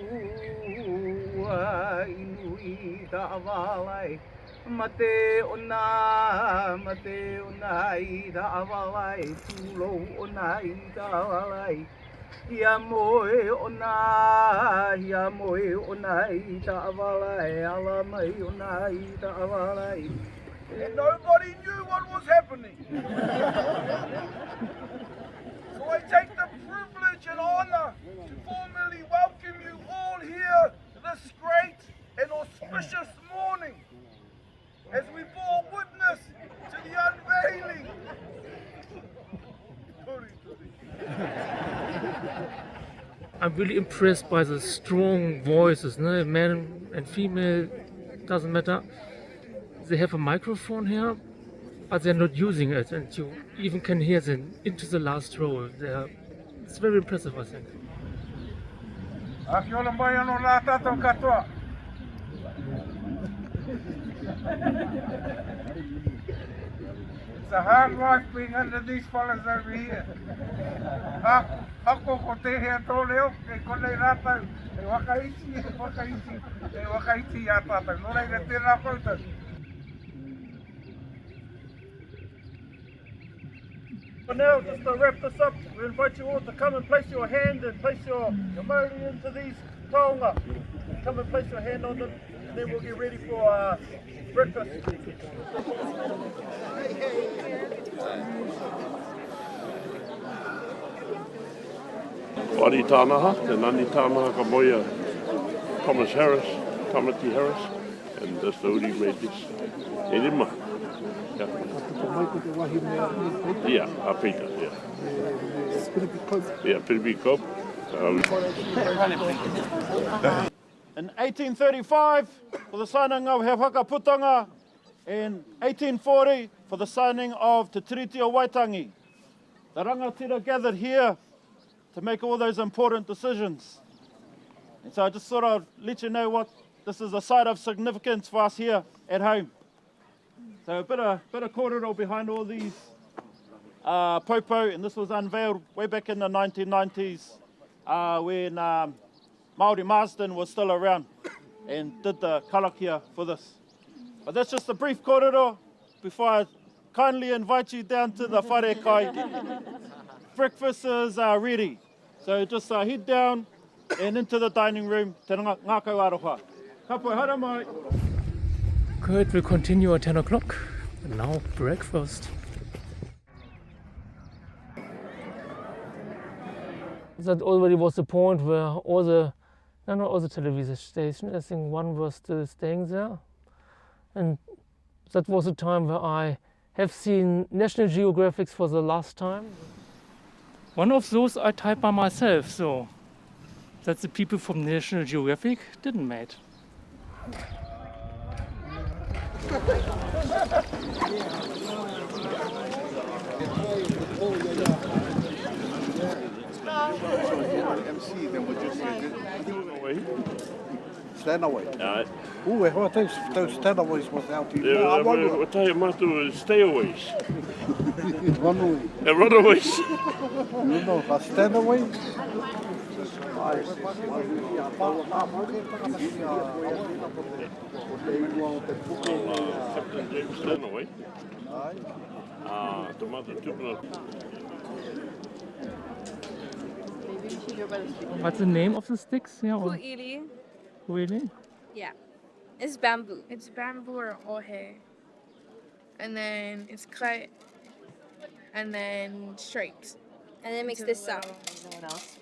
I ta awalai. Mate ona I ta awalai. Tulo ona I ta awalai. Ia moe ona I ta awalai. Ala mai ona I ta awalai. And nobody knew what was happening. So I take the privilege and honor to formally welcome you all here this great and auspicious morning as we bore witness to the unveiling. I'm really impressed by the strong voices, no? Man and female, doesn't matter. They have a microphone here, but they're not using it, and you even can hear them into the last row. It's very impressive, I think. Kia ora mai anō rā tātou katoa. It's a hard life being under these fellas over here. Hako ko te hea tō leo, e konei rātau, e wakaiti a tātou. Nō reira tērā koutou. For now, just to wrap this up, we invite you all to come and place your hand and place your Maori into these taonga. Come and place your hand on them, and then we'll get ready for breakfast. Wari tānaha, te nani tānaha ka moia Thomas Harris, Tamati Harris, and that's the Uri made this. E rima. Yeah, a Peter, yeah. Yeah, pretty big cope. In 1835, for the signing of He Whakaputanga, in 1840, for the signing of Te Tiriti o Waitangi. The rangatira gathered here to make all those important decisions. And so I just thought I'd let you know what this is a site of significance for us here at home. So a bit of kōrero behind all these popo, and this was unveiled way back in the 1990s when Māori Marsden was still around and did the karakia for this. But that's just a brief kōrero before I kindly invite you down to the whare kai. Breakfast is ready, so just head down and into the dining room. Te ngākau aroha. Ka pai, hara mai. Good, we'll continue at 10 o'clock. And now breakfast. That already was the point where all the television stations, I think one was still staying there. And that was the time where I have seen National Geographic for the last time. One of those I typed by myself, so that the people from National Geographic didn't make. MC, then we'll just stand away. Ooh, those stand aways was out here. I'll tell you, Matu, stay away. Runaways. Runaways. You know, stand away. Captain James Stanaway. Tomato tupuna. What's the name of the sticks? Yeah, Ku'ili. Really? Yeah. It's bamboo. It's bamboo or ohe. And then it's cut. And then straight. And then it makes this sound. What else?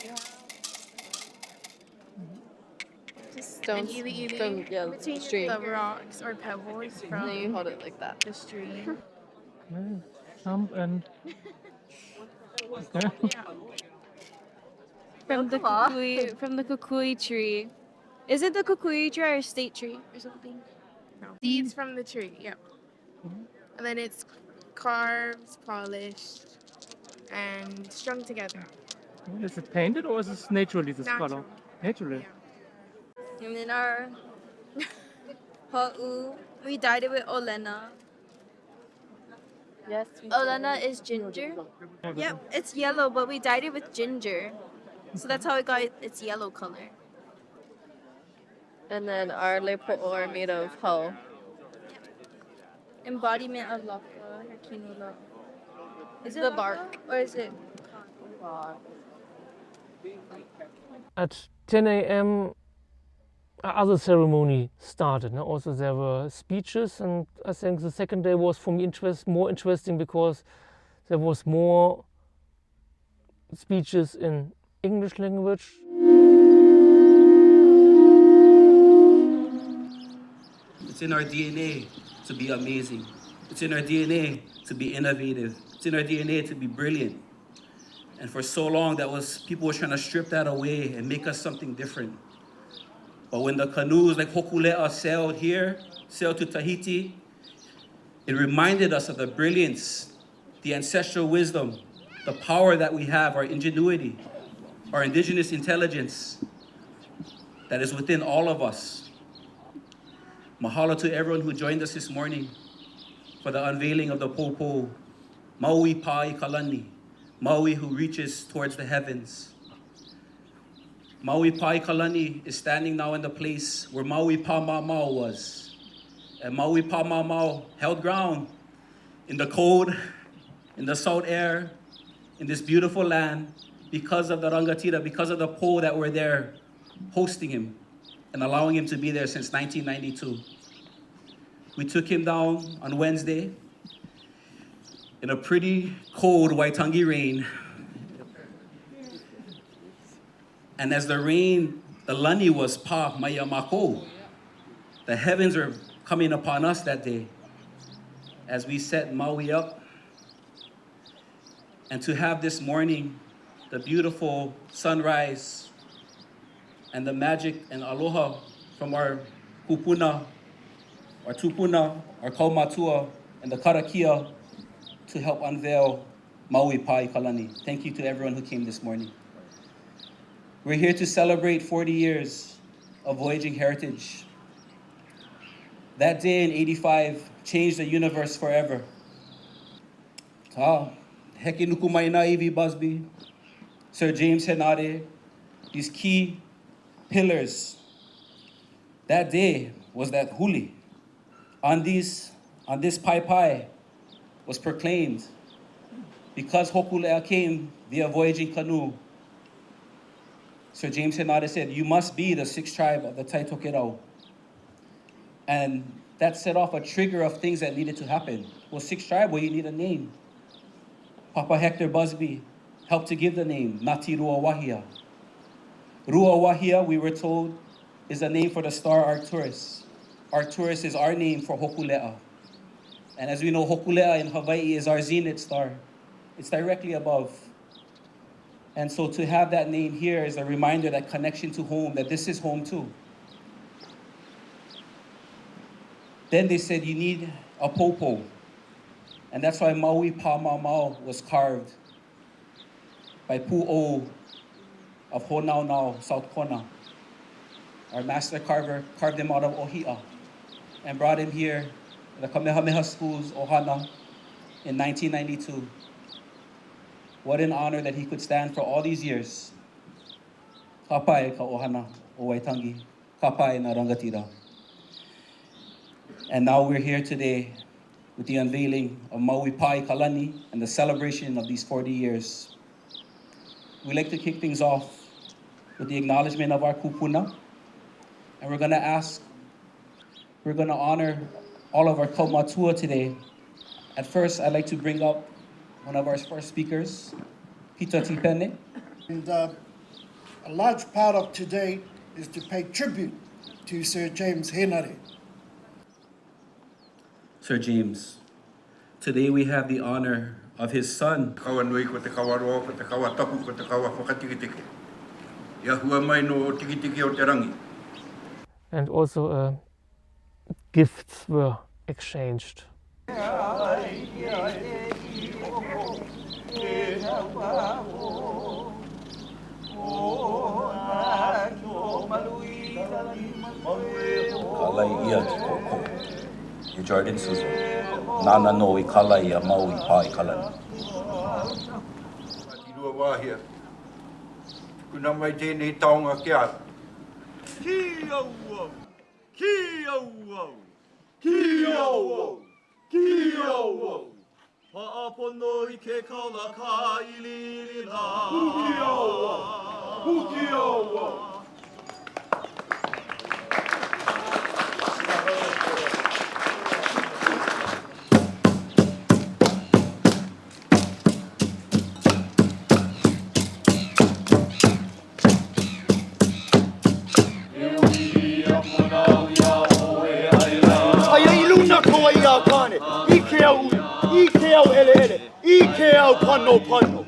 Just Stones from between stream. the rocks or pebbles from And then you hold it like that. The stream. Okay. Jump and... Okay. From the kukui tree. Is it the kukui tree or state tree or something? No. Seeds from the tree, yep. And then it's carved, polished, and strung together. Is it painted or is it naturally this Natural. color? Naturally. And then our ha'u, we dyed it with olena. Yes. Olena is ginger. Yep, it's yellow, but we dyed it with ginger. So that's how it got its yellow color. And then our lepo'o are made of hau. Embodiment of laka, or kinula. Is it The laka, bark. or is it? At 10 a.m. other ceremony started. No? Also there were speeches, and I think the second day was for me more interesting because there was more speeches in English language. It's in our DNA to be amazing. It's in our DNA to be innovative. It's in our DNA to be brilliant. And for so long, people were trying to strip that away and make us something different. But when the canoes like Hokulea sailed to Tahiti, it reminded us of the brilliance, the ancestral wisdom, the power that we have, our ingenuity, our indigenous intelligence that is within all of us. Mahalo to everyone who joined us this morning for the unveiling of the Popo, Maui Pai Kalani, Maui who reaches towards the heavens. Maui Pai Kalani is standing now in the place where Maui Pa Mau was. And Maui Pa Mau held ground in the cold, in the salt air, in this beautiful land because of the rangatira, because of the po that were there hosting him and allowing him to be there since 1992. We took him down on Wednesday in a pretty cold Waitangi rain. And as the rain, the lani was pa maya mako. The heavens were coming upon us that day as we set Maui up. And to have this morning, the beautiful sunrise and the magic and aloha from our kupuna, our tupuna, our kaumatua, and the karakia to help unveil Maui Pai Kalani. Thank you to everyone who came this morning. We're here to celebrate 40 years of voyaging heritage. That day in '85 changed the universe forever. Heke Nukumaina Ivi Busby, Sir James Henare, these key pillars. That day was that huli. On this Pai Pai was proclaimed because Hokulea came via voyaging canoe. Sir James Henare said, you must be the sixth tribe of the Taitokerau. And that set off a trigger of things that needed to happen. Well, sixth tribe, well, you need a name. Papa Hector Busby helped to give the name, Ngati Ruawahia. Ruawahia, we were told, is a name for the star Arcturus. Arcturus is our name for Hokulea. And as we know, Hokulea in Hawaii is our zenith star. It's directly above. And so to have that name here is a reminder, that connection to home, that this is home too. Then they said you need a popo. And that's why Maui Pa Mau was carved by Pu'o of Honaunau, South Kona. Our master carver carved him out of Ohia and brought him here at the Kamehameha Schools, Ohana, in 1992. What an honor that he could stand for all these years. Kapai ka Ohana o Waitangi, kapai na rangatira. And now we're here today with the unveiling of Maui Pai Kalani and the celebration of these 40 years. We'd like to kick things off with the acknowledgement of our kupuna. And we're gonna honor all of our kaumatua today. At first, I'd like to bring up one of our first speakers, Pita Tipene. And a large part of today is to pay tribute to Sir James Henare. Sir James, today we have the honor of his son. Kawanui ko te kawaroa, ko te kawatapu, ko te kawawhakatikitiki. Ia hua mai no tikitiki o te rangi. And also gifts were exchanged. Kalai ia ki koko. I Jordan Suzu. Nana no I kalai a Maui Pai Kalani. Mati rua wāhia. Kuna mai tēnei taonga kia. Ki au, ki au, ki au, ki au. Pa'apono I ke kaula ka I lirila. Huki au. Ike au ele ele, ike au pano pano.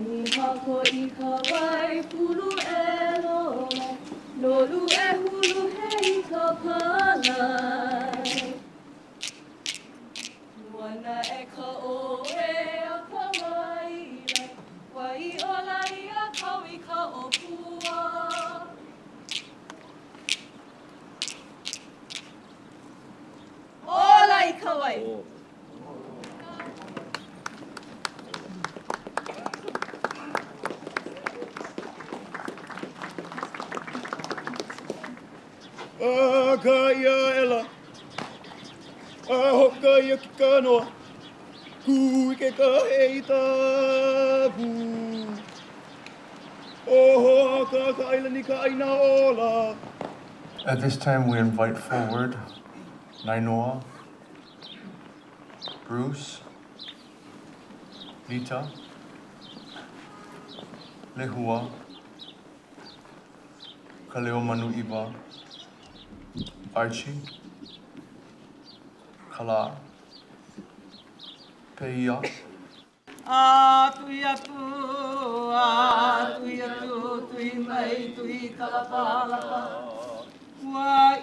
Waihi hako I ka wai pulu e lola, nolu e hulu hei ka palai. Nuana e ka oe a ka wailai, wai ola I a kau I ka opua. Ola I ka wai. Ka ia ela, hoka ia ki kanoa, ku ke ka hei tapu. Oho ka ailani ka aina ola. At this time, we invite forward Nainoa, Bruce, Lita, Lehua, Kaleo Manu Iwa, Archie, Kala, Peia, Tui atu, tui mai, tui kalapalapa. Wa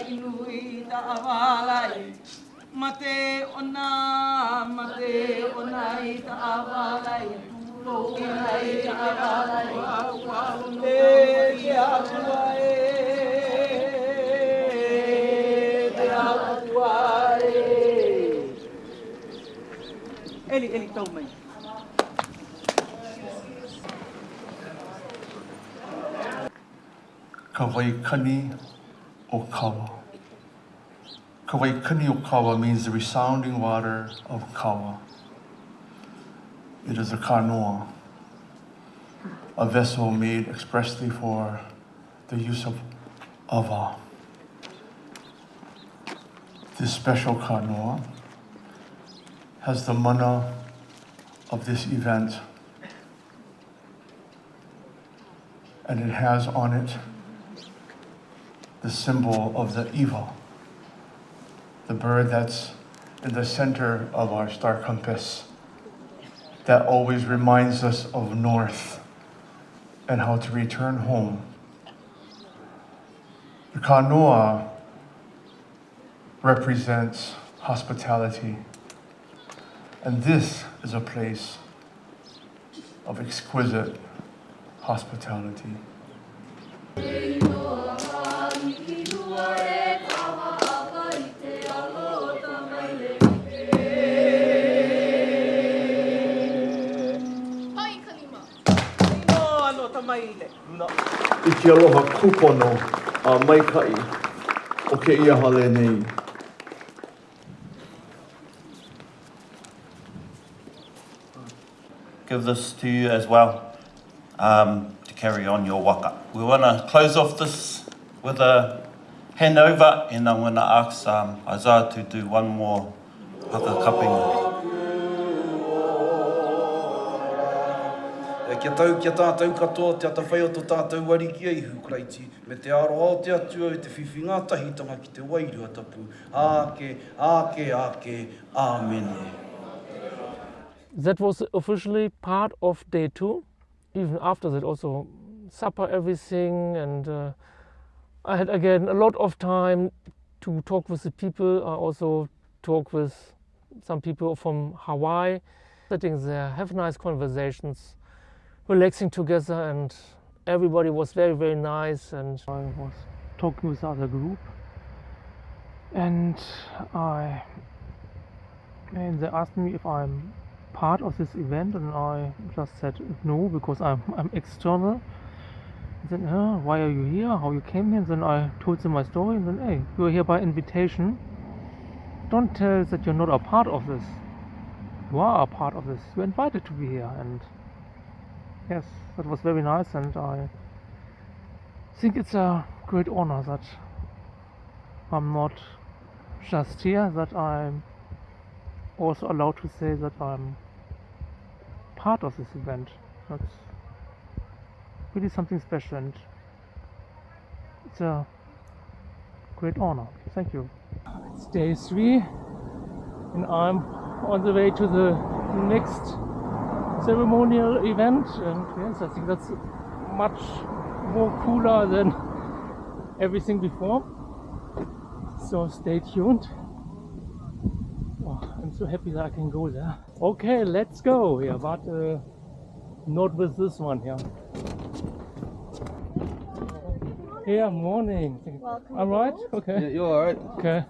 inu I ta awalai. Mate ona I ta awalai. Tulo I ta awalai. Te atua te atua Eli tau mai. Ka Waikani o Kawa. Ka Waikani o Kawa means the resounding water of Kawa. It is a canoe, a vessel made expressly for the use of awa. This special canoe has the mana of this event, and it has on it the symbol of the iwa, the bird that's in the center of our star compass, that always reminds us of north and how to return home. The kanoa represents hospitality, and this is a place of exquisite hospitality. I ke aloha kupono a maikai o ke ia hale nei. Give this to you as well to carry on your waka. We want to close off this with a handover, and I'm going to ask Isaiah to do one more whakakapinga. Kia tātou katoa, te ata whai o tō tātou wari ki ei Hōkūleʻa, me te aroa o te atua e te whiwhinga tahitanga ki te wairua tapu. Ake, āmene. That was officially part of day 2. Even after that, also supper, everything, and I had again a lot of time to talk with the people. I also talk with some people from Hawaii, sitting there, have nice conversations, relaxing together, and everybody was very, very nice. And I was talking with the other group, and they asked me if I'm part of this event, and I just said no, because I'm external. And then, why are you here? How you came here? And then I told them my story, and then, hey, you're here by invitation. Don't tell that you're not a part of this. You are a part of this. You're invited to be here, and yes, that was very nice, and I think it's a great honor that I'm not just here, that I'm also allowed to say that I'm part of this event. That's really something special, and it's a great honor. Thank you. It's day 3, and I'm on the way to the next ceremonial event, and yes, I think that's much more cooler than everything before. So stay tuned. Oh, I'm so happy that I can go there. Okay, let's go. Yeah, but not with this one here. Yeah, morning. Welcome. I'm right? Okay. Yeah, you're alright. Okay.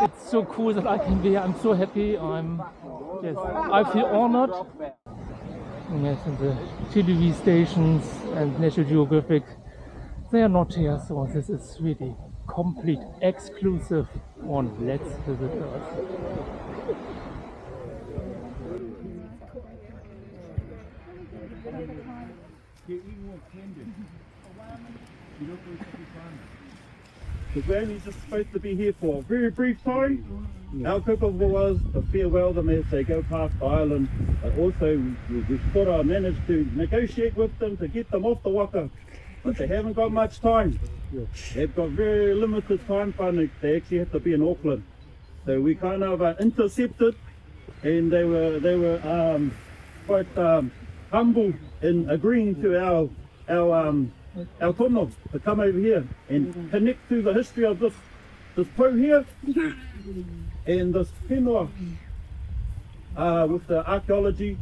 It's so cool that I can be here. I'm so happy. I feel honored. Yes, and the TV stations and National Geographic, they are not here, so this is really complete exclusive one. Let's visit us. The grannies are supposed to be here for a very brief time. Our kupa was to farewell them as they go past the island, but also we sort of managed to negotiate with them to get them off the Waka, but they haven't got much time. They've got very limited time frame. They actually have to be in Auckland, so we kind of intercepted, and they were quite humble in agreeing to our tono to come over here and connect to the history of this po here and this whenua with the archaeology.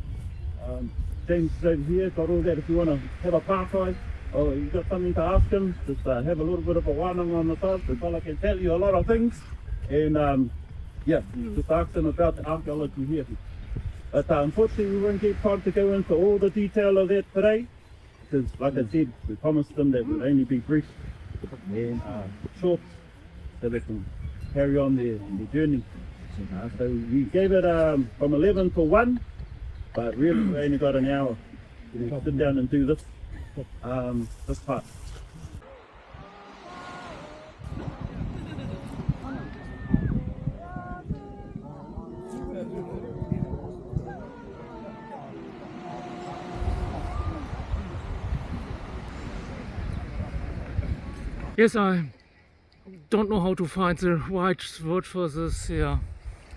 James is over here, got all that. If you want to have a pātai or you've got something to ask him, just have a little bit of a wānanga on the side. The fella can tell you a lot of things, and yeah, just ask him about the archaeology here. But unfortunately we won't get time to go into all the detail of that today, because like I said, we promised them that would only be brief and short, so they can carry on their journey. So we gave it from 11 to 1, but really we only got an hour to sit down and do this part. Yes, I don't know how to find the right word for this. Yeah,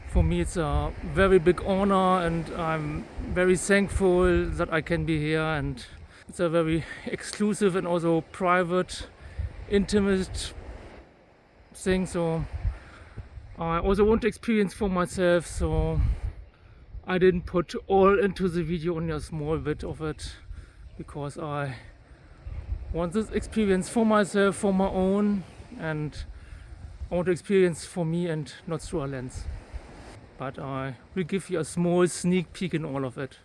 for me it's a very big honor, and I'm very thankful that I can be here, and it's a very exclusive and also private, intimate thing, so I also want to experience for myself, so I didn't put all into the video, only a small bit of it, because I want this experience for myself, for my own, and I want to experience for me and not through a lens. But I will give you a small sneak peek in all of it.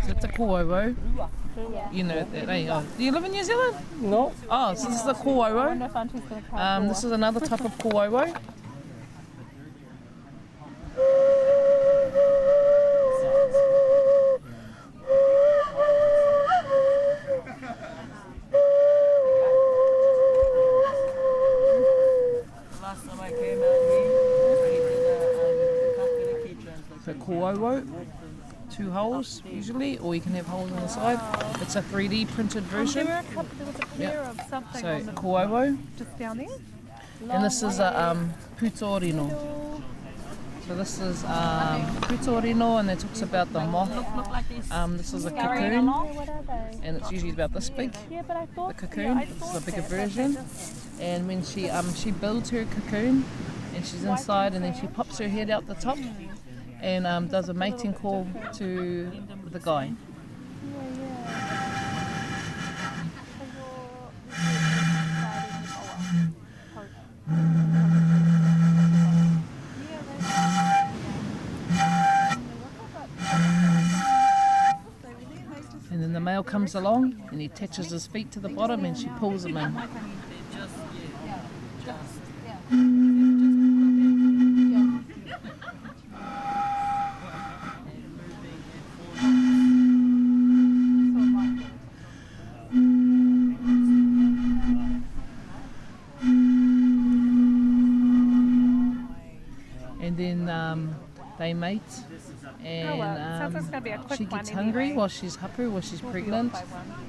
It's a kōwauau. You know that, do you live in New Zealand? No. Oh, so this is a kōwauau. This is another type of kōwauau. So kōwauau, 2 holes usually, or you can have holes on the side. It's a 3D printed version. There was a pair of something So on the kōwauau. just down there. And this is a putorino. So this is putorino, and it talks about the moth. This is a cocoon, and it's usually about this big. The cocoon. This is a bigger version. And when she builds her cocoon, and she's inside, and then she pops her head out the top, and does a mating call to the guy. And then the male comes along and he attaches his feet to the bottom and she pulls him in. then they mate, and sounds like it's gonna be a quick she one gets hungry anyway. while she's hapu, while she's pregnant,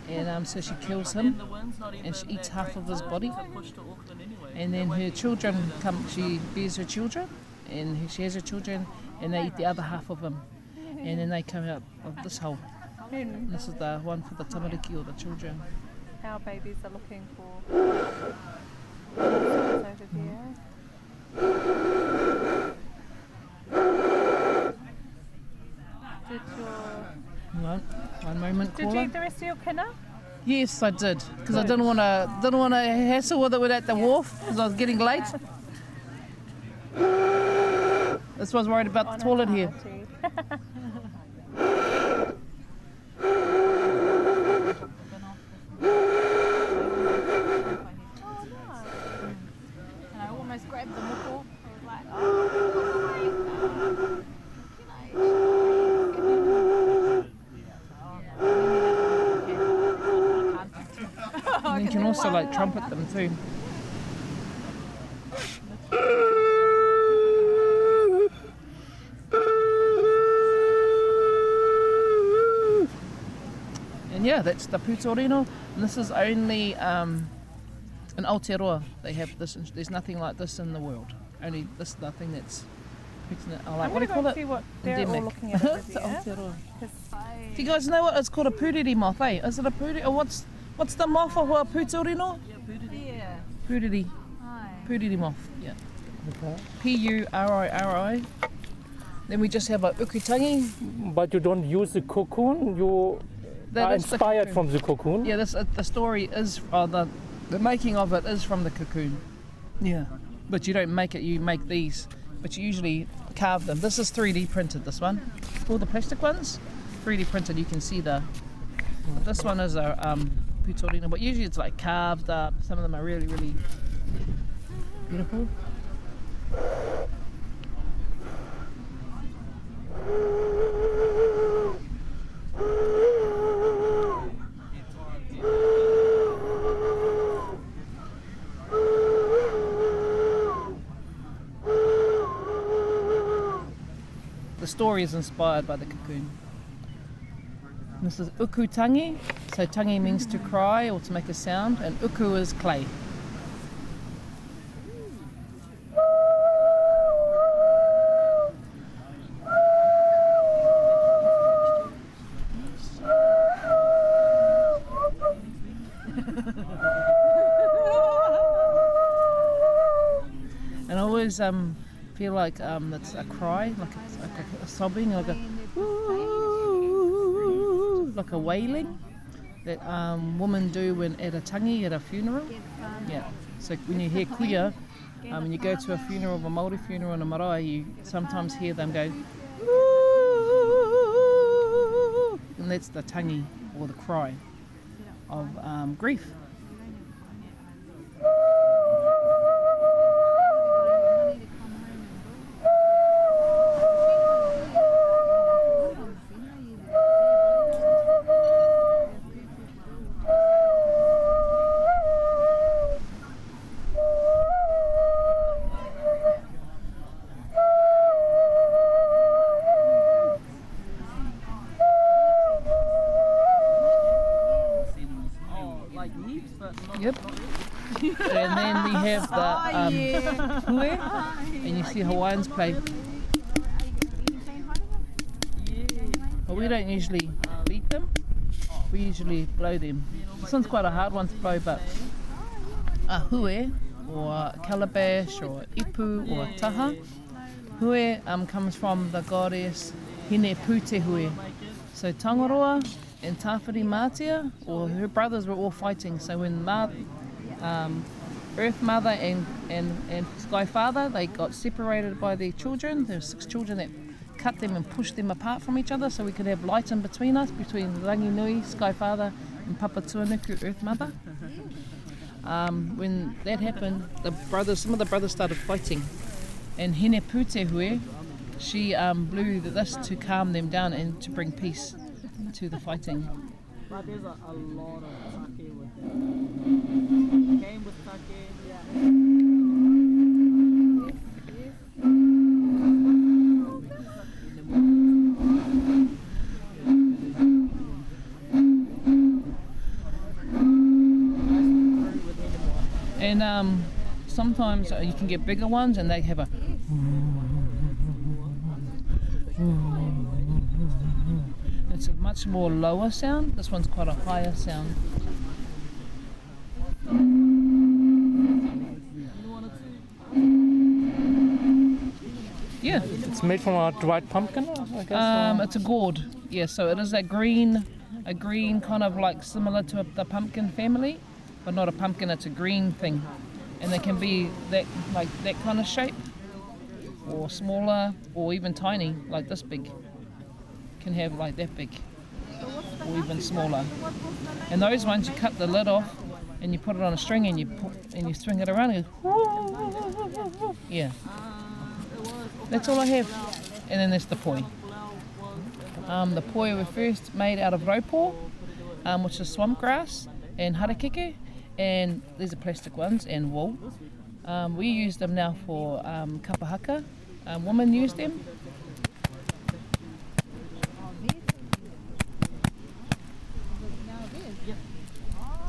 and so she kills him, and she eats half of his body, and then her children come. She bears her children, and she has her children, and they eat the other half of him, and then they come out of this hole. And this is the one for the tamariki or the children. Our babies are looking for. Over there. Did One moment, Did caller. you eat the rest of your kina? Yes, I did, because I didn't want to hassle with it at the wharf because I was getting late. This was worried about the toilet here. And I almost grabbed the moko. I was like, And you can also like trumpet them too. And yeah, that's the Putorino. And this is only in Aotearoa they have this. There's nothing like this in the world. Only this is the thing that's like, what do you call it? See what they're all looking at over It's there. Aotearoa. Do you guys know what it's called? A puriri moth, eh? Is it a puriri? Or what's the moth of a putorino? Yeah. Puriri. Puriri moth, yeah. Okay. P-U-R-I-R-I. Then we just have a ukutangi. But you don't use the cocoon, you are inspired from the cocoon? Yeah, the story is, the making of it is from the cocoon. Yeah. But you don't make it, you make these. But you usually carve them. This is 3D printed, this one. All the plastic ones, 3D printed, you can see the... This one is a putorino, but usually it's like carved up. Some of them are really, really beautiful. The story is inspired by the cocoon. This is ukutangi, so tangi means to cry or to make a sound, and uku is clay. And I always feel like it's a cry, like a sobbing, like a wailing that women do at a tangi, at a funeral. Yeah. So when you hear kuia, when you go to a funeral, a Māori funeral in a marae, you sometimes hear them go, and that's the tangi or the cry of grief. Yep. And then we have the hue, and you see Hawaiians play. But we don't usually beat them, we usually blow them. This one's quite a hard one to blow, but a hue, or a calabash, or ipu, or a taha. Hue comes from the goddess Hine Pute Hue. So Tangaroa and Tāwhiri Mātia, or her brothers, were all fighting. So when Earth Mother and Sky Father, they got separated by their children. There were 6 children that cut them and pushed them apart from each other so we could have light in between us, between Rangi Nui, Sky Father, and Papa Tuanuku, Earth Mother. When that happened, some of the brothers started fighting. And Hine Pute Hue, she blew this to calm them down and to bring peace to the fighting. But there's a lot of sake with it. Game with sake. Sometimes you can get bigger ones and they have a it's a much more lower sound. This one's quite a higher sound. Yeah. It's made from a dried pumpkin, I guess? It's a gourd. Yeah, so it is a green kind of like similar to the pumpkin family, but not a pumpkin, it's a green thing. And they can be that kind of shape, or smaller, or even tiny, like this big. Can have like that big, or even smaller. And those ones you cut the lid off, and you put it on a string, and you swing it around. And it goes, yeah. That's all I have. And then there's the poi. The poi were first made out of raupo, which is swamp grass, and harakeke, and these are plastic ones, and wool. We use them now for kapahaka. Women use them.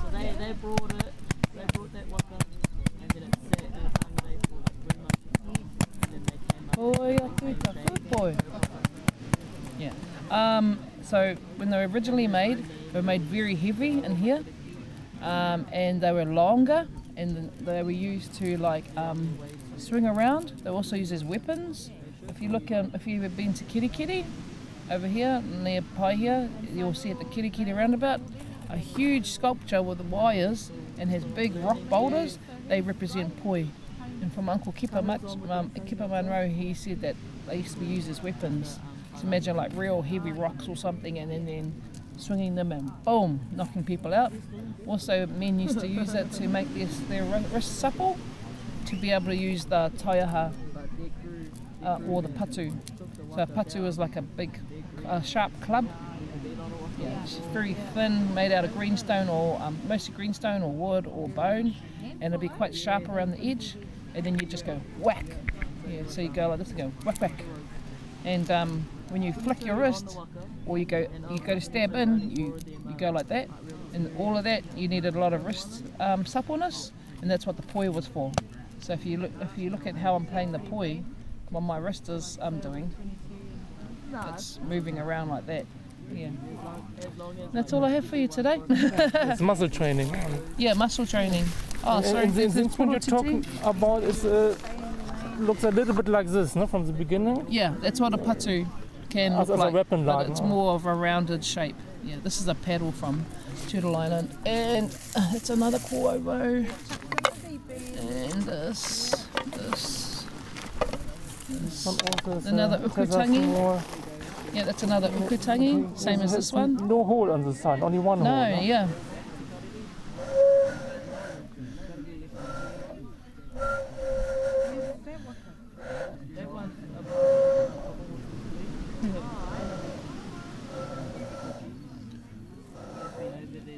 So they brought that waka, and then it sat in a Sunday for like 3 months. And then they came up. Good boy. Yeah. So when they were originally made, they were made very heavy in here, and they were longer, and they were used to like swing around. They were also used as weapons. If you've ever been to Tiriti, over here near Paihia, you'll see at the Tiriti roundabout a huge sculpture with wires and has big rock boulders. They represent poi. And from Uncle Kipa Munro, he said that they used to be used as weapons. So imagine like real heavy rocks or something, and then swinging them and boom, knocking people out. Also, men used to use it to make their wrists supple, to be able to use the taiaha or the patu. So a patu is like a big, sharp club. Yeah, it's very thin, made out of greenstone, or mostly greenstone or wood or bone, and it'll be quite sharp around the edge. And then you just go whack. Yeah, so you go like this and go whack whack. And when you flick your wrist, or you go to stab in, you go like that. And all of that, you needed a lot of wrist suppleness, and that's what the poi was for. So if you look at how I'm playing the poi, what my wrist is doing, it's moving around like that. Yeah. That's all I have for you today. It's muscle training. Yeah, muscle training. Oh, sorry. The instrument you're talking about is looks a little bit like this, no, from the beginning? Yeah, that's what a patu can look like, a weapon, but it's more of a rounded shape. Yeah, this is a paddle from Turtle Island, and it's another kōovo, and this, another ukutangi. Yeah, that's another ukutangi, same as this one. No hole on the side, only one hole. No, yeah.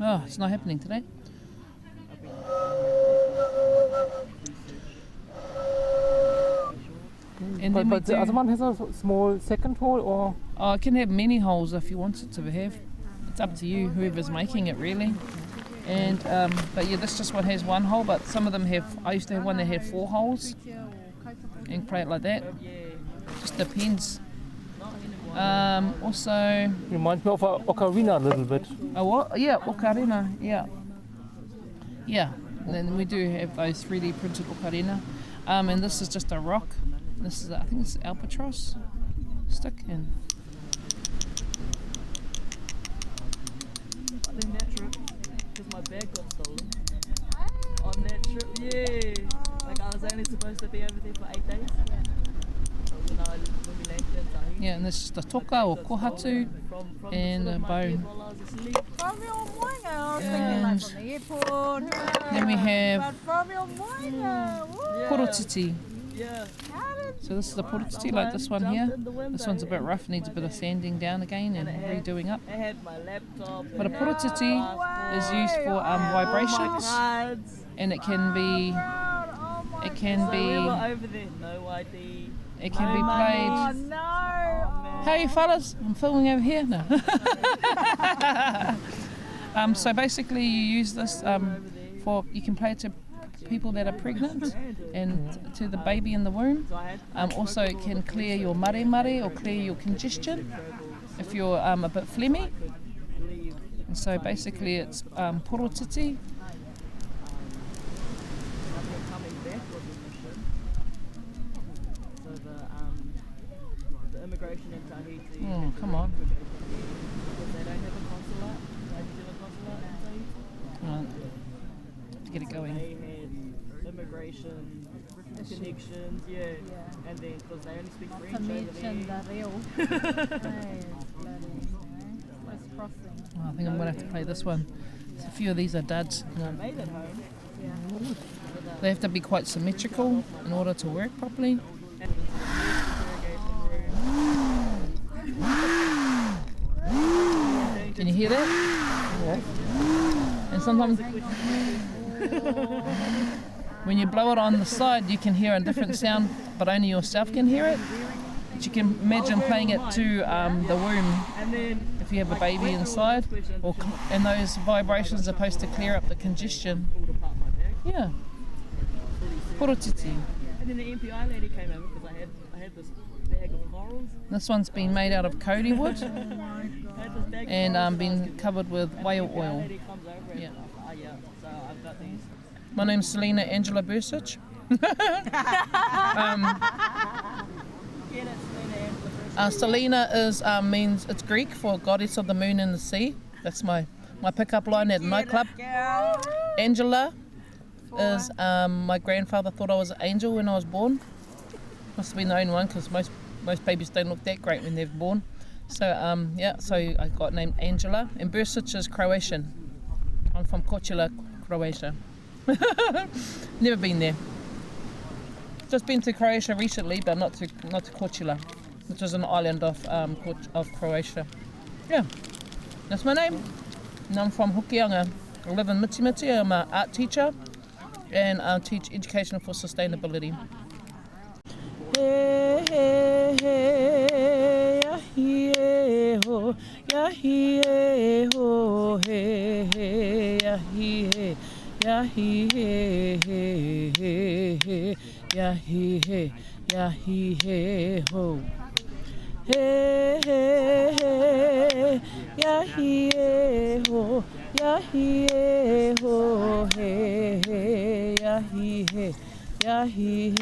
Oh, it's not happening today. And but the other one has a small second hole, or? Oh, it can have many holes if you want it to have. It's up to you, whoever's making it really. And but yeah, this just one has one hole, but some of them have. I used to have one that had 4 holes, and play it like that. Just depends. Also, reminds me of a ocarina a little bit. A what? Yeah, ocarina. Yeah. Yeah. And then we do have those 3D printed ocarina. And this is just a rock. This is, I think it's albatross stick. And I think that trip, because my bag got stolen. On that trip, yeah. Like I was only supposed to be over there for 8 days. Yeah, and this is the toka or kohatu and a bone. And then we have porotiti. So this is the porotiti, like this one here. This one's a bit rough, needs a bit of sanding down again and redoing up. But a porotiti is used for vibrations, and it can be played. Hey fellas, I'm filming over here now. So basically you use this you can play it to people that are pregnant and to the baby in the womb. Also it can clear your mare or clear your congestion if you're a bit phlegmy. And so basically it's porotiti. The immigration in Tahiti. Oh, come on. Because they don't have a consulate. They do a consulate in Tahiti. Right. To get it going. They had immigration connections, and then because they only speak French over there. Oh, I think I'm going to have to play this one. A few of these are duds. Made at home. They have to be quite symmetrical in order to work properly. Can you hear that? Yeah. And sometimes when you blow it on the side, you can hear a different sound, but only yourself can hear it. But you can imagine playing it to the womb if you have a baby inside, and those vibrations are supposed to clear up the congestion. Yeah. Porotiti. And then the MPI lady came over because I had this bag of corals. This one's been made out of Cody wood and been covered with whale oil. Yeah. So I've got these. My name's Selena Angela Bursich. Selena is means it's Greek for goddess of the moon and the sea. That's my pickup line at nightclub. Angela is my grandfather thought I was an angel when I was born. Must have been the only one because most babies don't look that great when they're born. So so I got named Angela. And Bursich is Croatian. I'm from Hōkūleʻa, Croatia. Never been there. Just been to Croatia recently, but not to Hōkūleʻa, which is an island of Croatia. Yeah, that's my name. And I'm from Hokianga. I live in Mitimiti. I'm an art teacher and I teach education for sustainability. Hey, hey, hey, yahi ho, yahi ho, hey, hey, yahi, yahi, yahi, yahi ho. Hey, hey, hey, yahi ho, yahi ho, hey, hey, yahi, yahi,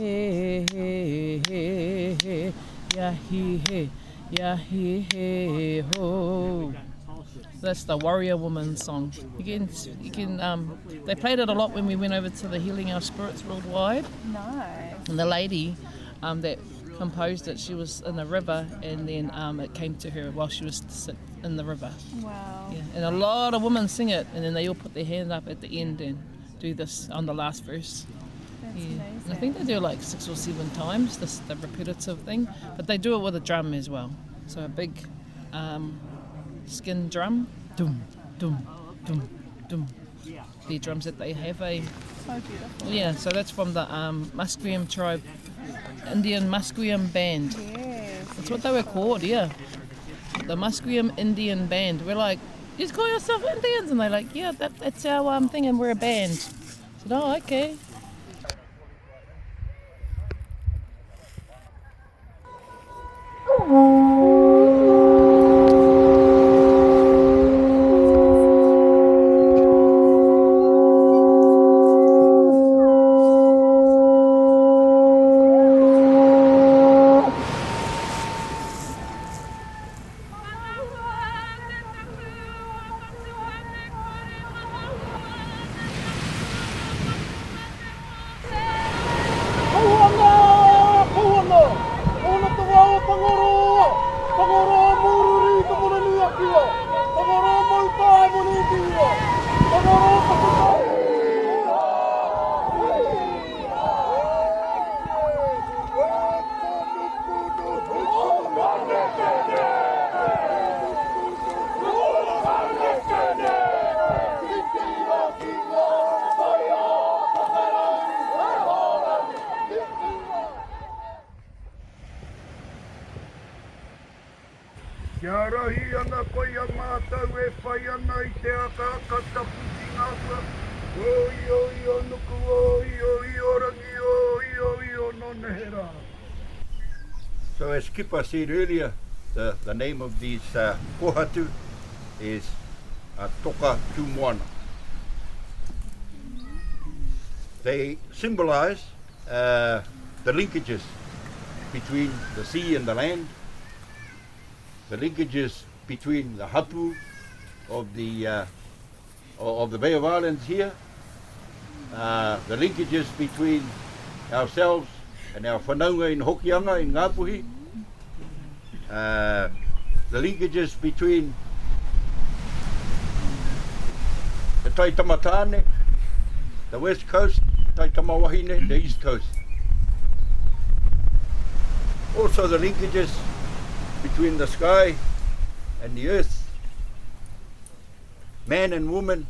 yahi, yahi ho. That's the Warrior Woman song. You can. They played it a lot when we went over to the Healing Our Spirits Worldwide. Nice. And the lady that composed it, she was in the river, and then it came to her while she was sit in the river. Wow. Yeah, and a lot of women sing it, and then they all put their hand up at the end and do this on the last verse. That's amazing. And I think they do it like 6 or 7 times, the repetitive thing, but they do it with a drum as well. So a big skin drum, dum, dum, dum, dum. The drums that they have, So beautiful. yeah, so that's from the Musqueam tribe, Indian Musqueam band. Yes. That's what they were called, yeah. The Musqueam Indian band. We're like, you just call yourself Indians? And they're like, yeah, that's our thing, and we're a band. I said, oh, okay. Kia rahi ana koe a mātou e whai ana I te aka ka tapu ki ngā wha. So as Kippa said earlier, the name of these kohatu is Toka Tūmoana. They symbolize the linkages between the sea and the land, the linkages between the hapu of the Bay of Islands here, the linkages between ourselves and our whanaunga in Hokianga, in Ngāpuhi, the linkages between the Taitamatane, the west coast, Taitamawahine, the east coast. Also the linkages between the sky and the earth, man and woman,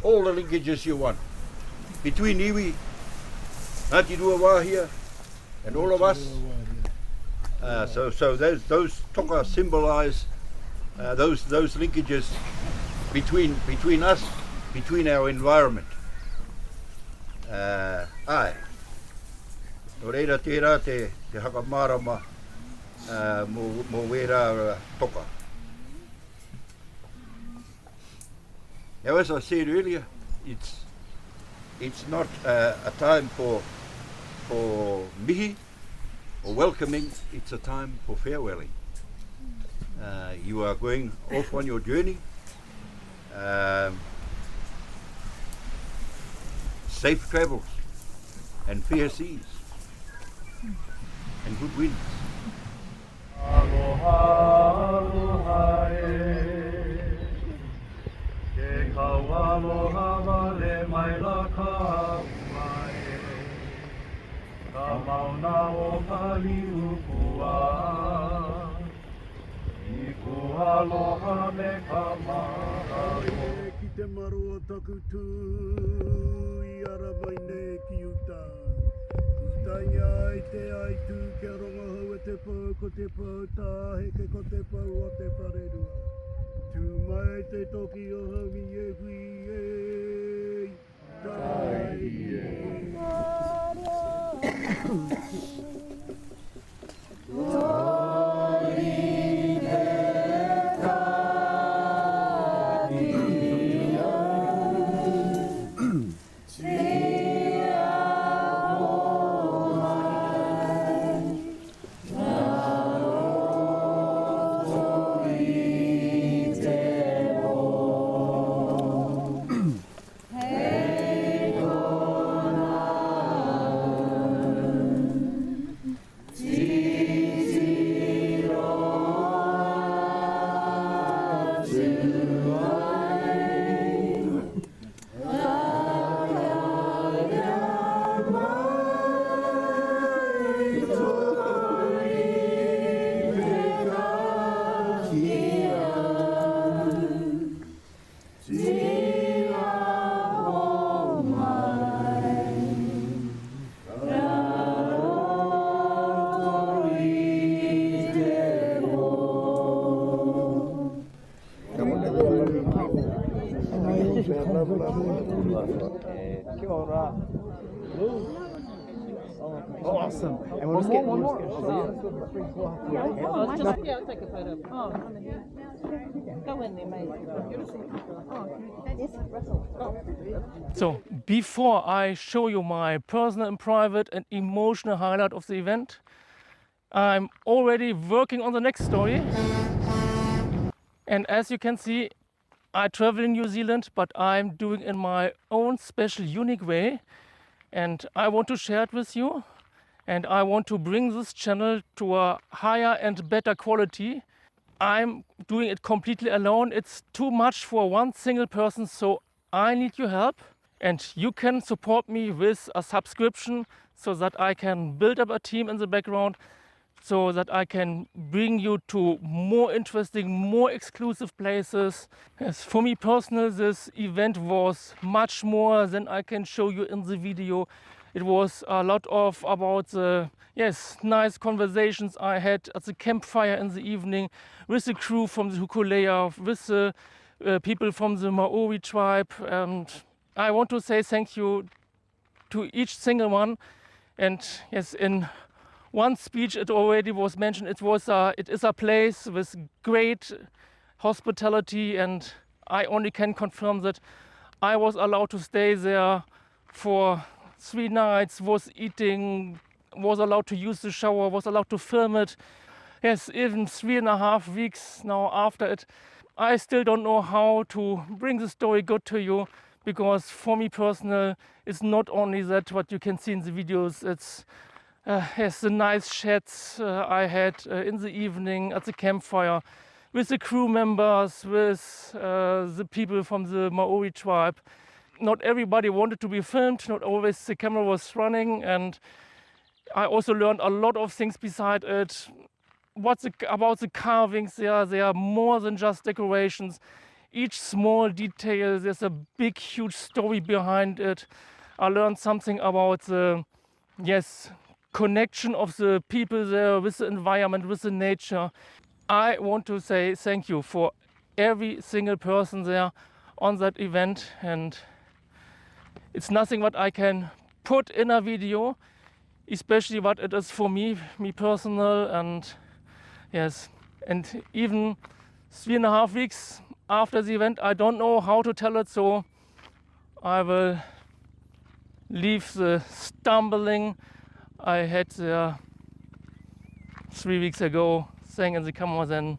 all the linkages you want. Between iwi, Ngāti Rua Wāhia, and all of us. So those toka symbolize those linkages between us, between our environment. Ai. No reira tērā te hakamārama mo wera toka. Now, as I said earlier, it's not a time for mihi or welcoming, it's a time for farewelling. You are going off on your journey. Safe travels and fair seas and good winds. Aloha, aloha e, ke kaualoha wale mai la ka mai e, ka mauna o pali ukua, I ku aloha me ka Marae. Ki te maru o taku tū, I ara mai ne ki uta. Tainga ai te aitu, kia ronga hau e te pau, ko te pau tāheke, ko te pau o te wharerua. Tū mai te toki o haumi e hui e, tai e. Kia ora. Awesome. And we'll just get one more. Yeah, I'll take a photo. Oh, go in there, mate. So, before I show you my personal and private and emotional highlight of the event, I'm already working on the next story. And as you can see, I travel in New Zealand, but I'm doing in my own special, unique way. And I want to share it with you. And I want to bring this channel to a higher and better quality. I'm doing it completely alone. It's too much for one single person, so I need your help. And you can support me with a subscription so that I can build up a team in the background, so that I can bring you to more interesting, more exclusive places. Yes, for me personally, this event was much more than I can show you in the video. It was a lot of about the nice conversations I had at the campfire in the evening with the crew from the Hokulea, with the people from the Maori tribe, and I want to say thank you to each single one. And yes, in one speech it already was mentioned, it is a place with great hospitality, and I only can confirm that I was allowed to stay there for 3 nights, was eating, was allowed to use the shower, was allowed to film it. Yes, even 3.5 weeks now after it. I still don't know how to bring the story good to you, because for me personal, it's not only that what you can see in the videos, it's yes, the nice chats I had in the evening at the campfire with the crew members, with the people from the Maori tribe. Not everybody wanted to be filmed, not always the camera was running, and I also learned a lot of things beside it. About the carvings, they are more than just decorations. Each small detail, there's a big, huge story behind it. I learned something about the, yes, connection of the people there with the environment, with the nature. I want to say thank you for every single person there on that event, and it's nothing what I can put in a video, especially what it is for me personal, and yes, and even 3.5 weeks after the event, I don't know how to tell it, so I will leave the stumbling I had there 3 weeks ago, saying in the camera then.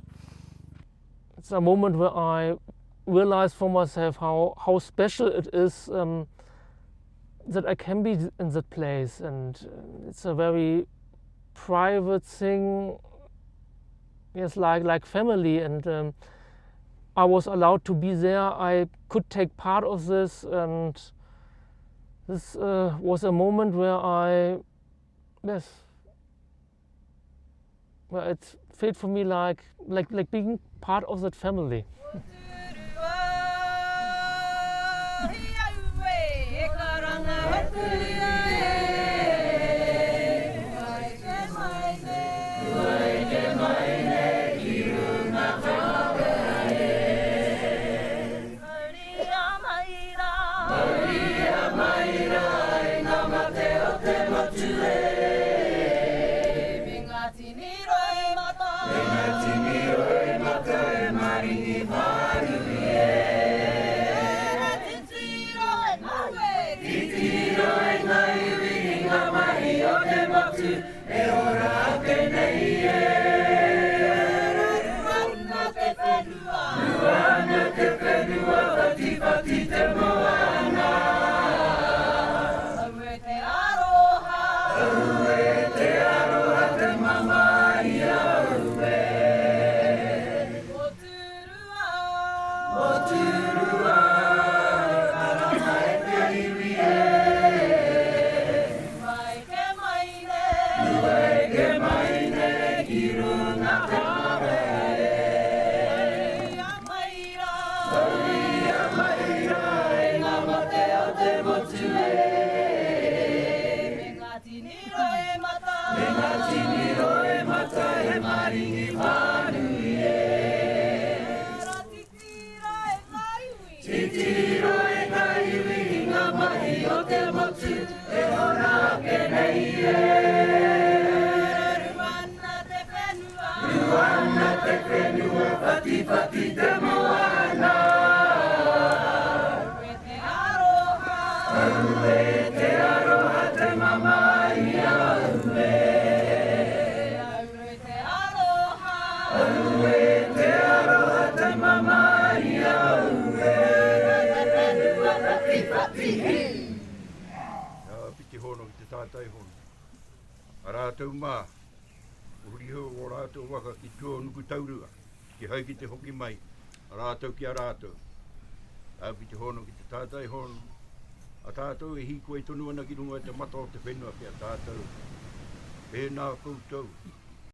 It's a moment where I realized for myself how special it is that I can be in that place, and it's a very private thing, yes, like family, and I was allowed to be there. I could take part of this, and this was a moment where where it felt for me like being part of that family. Rātou mā, uri ho o rātou waka ki tua nuku taurua, ki hau ki te hoki mai, rātou ki a rātou. Au ki te hono ki te tātai hono, a tātou hiko e tonu ana ki runga te mata o te whenua ki a tātou. Pēnā koutou.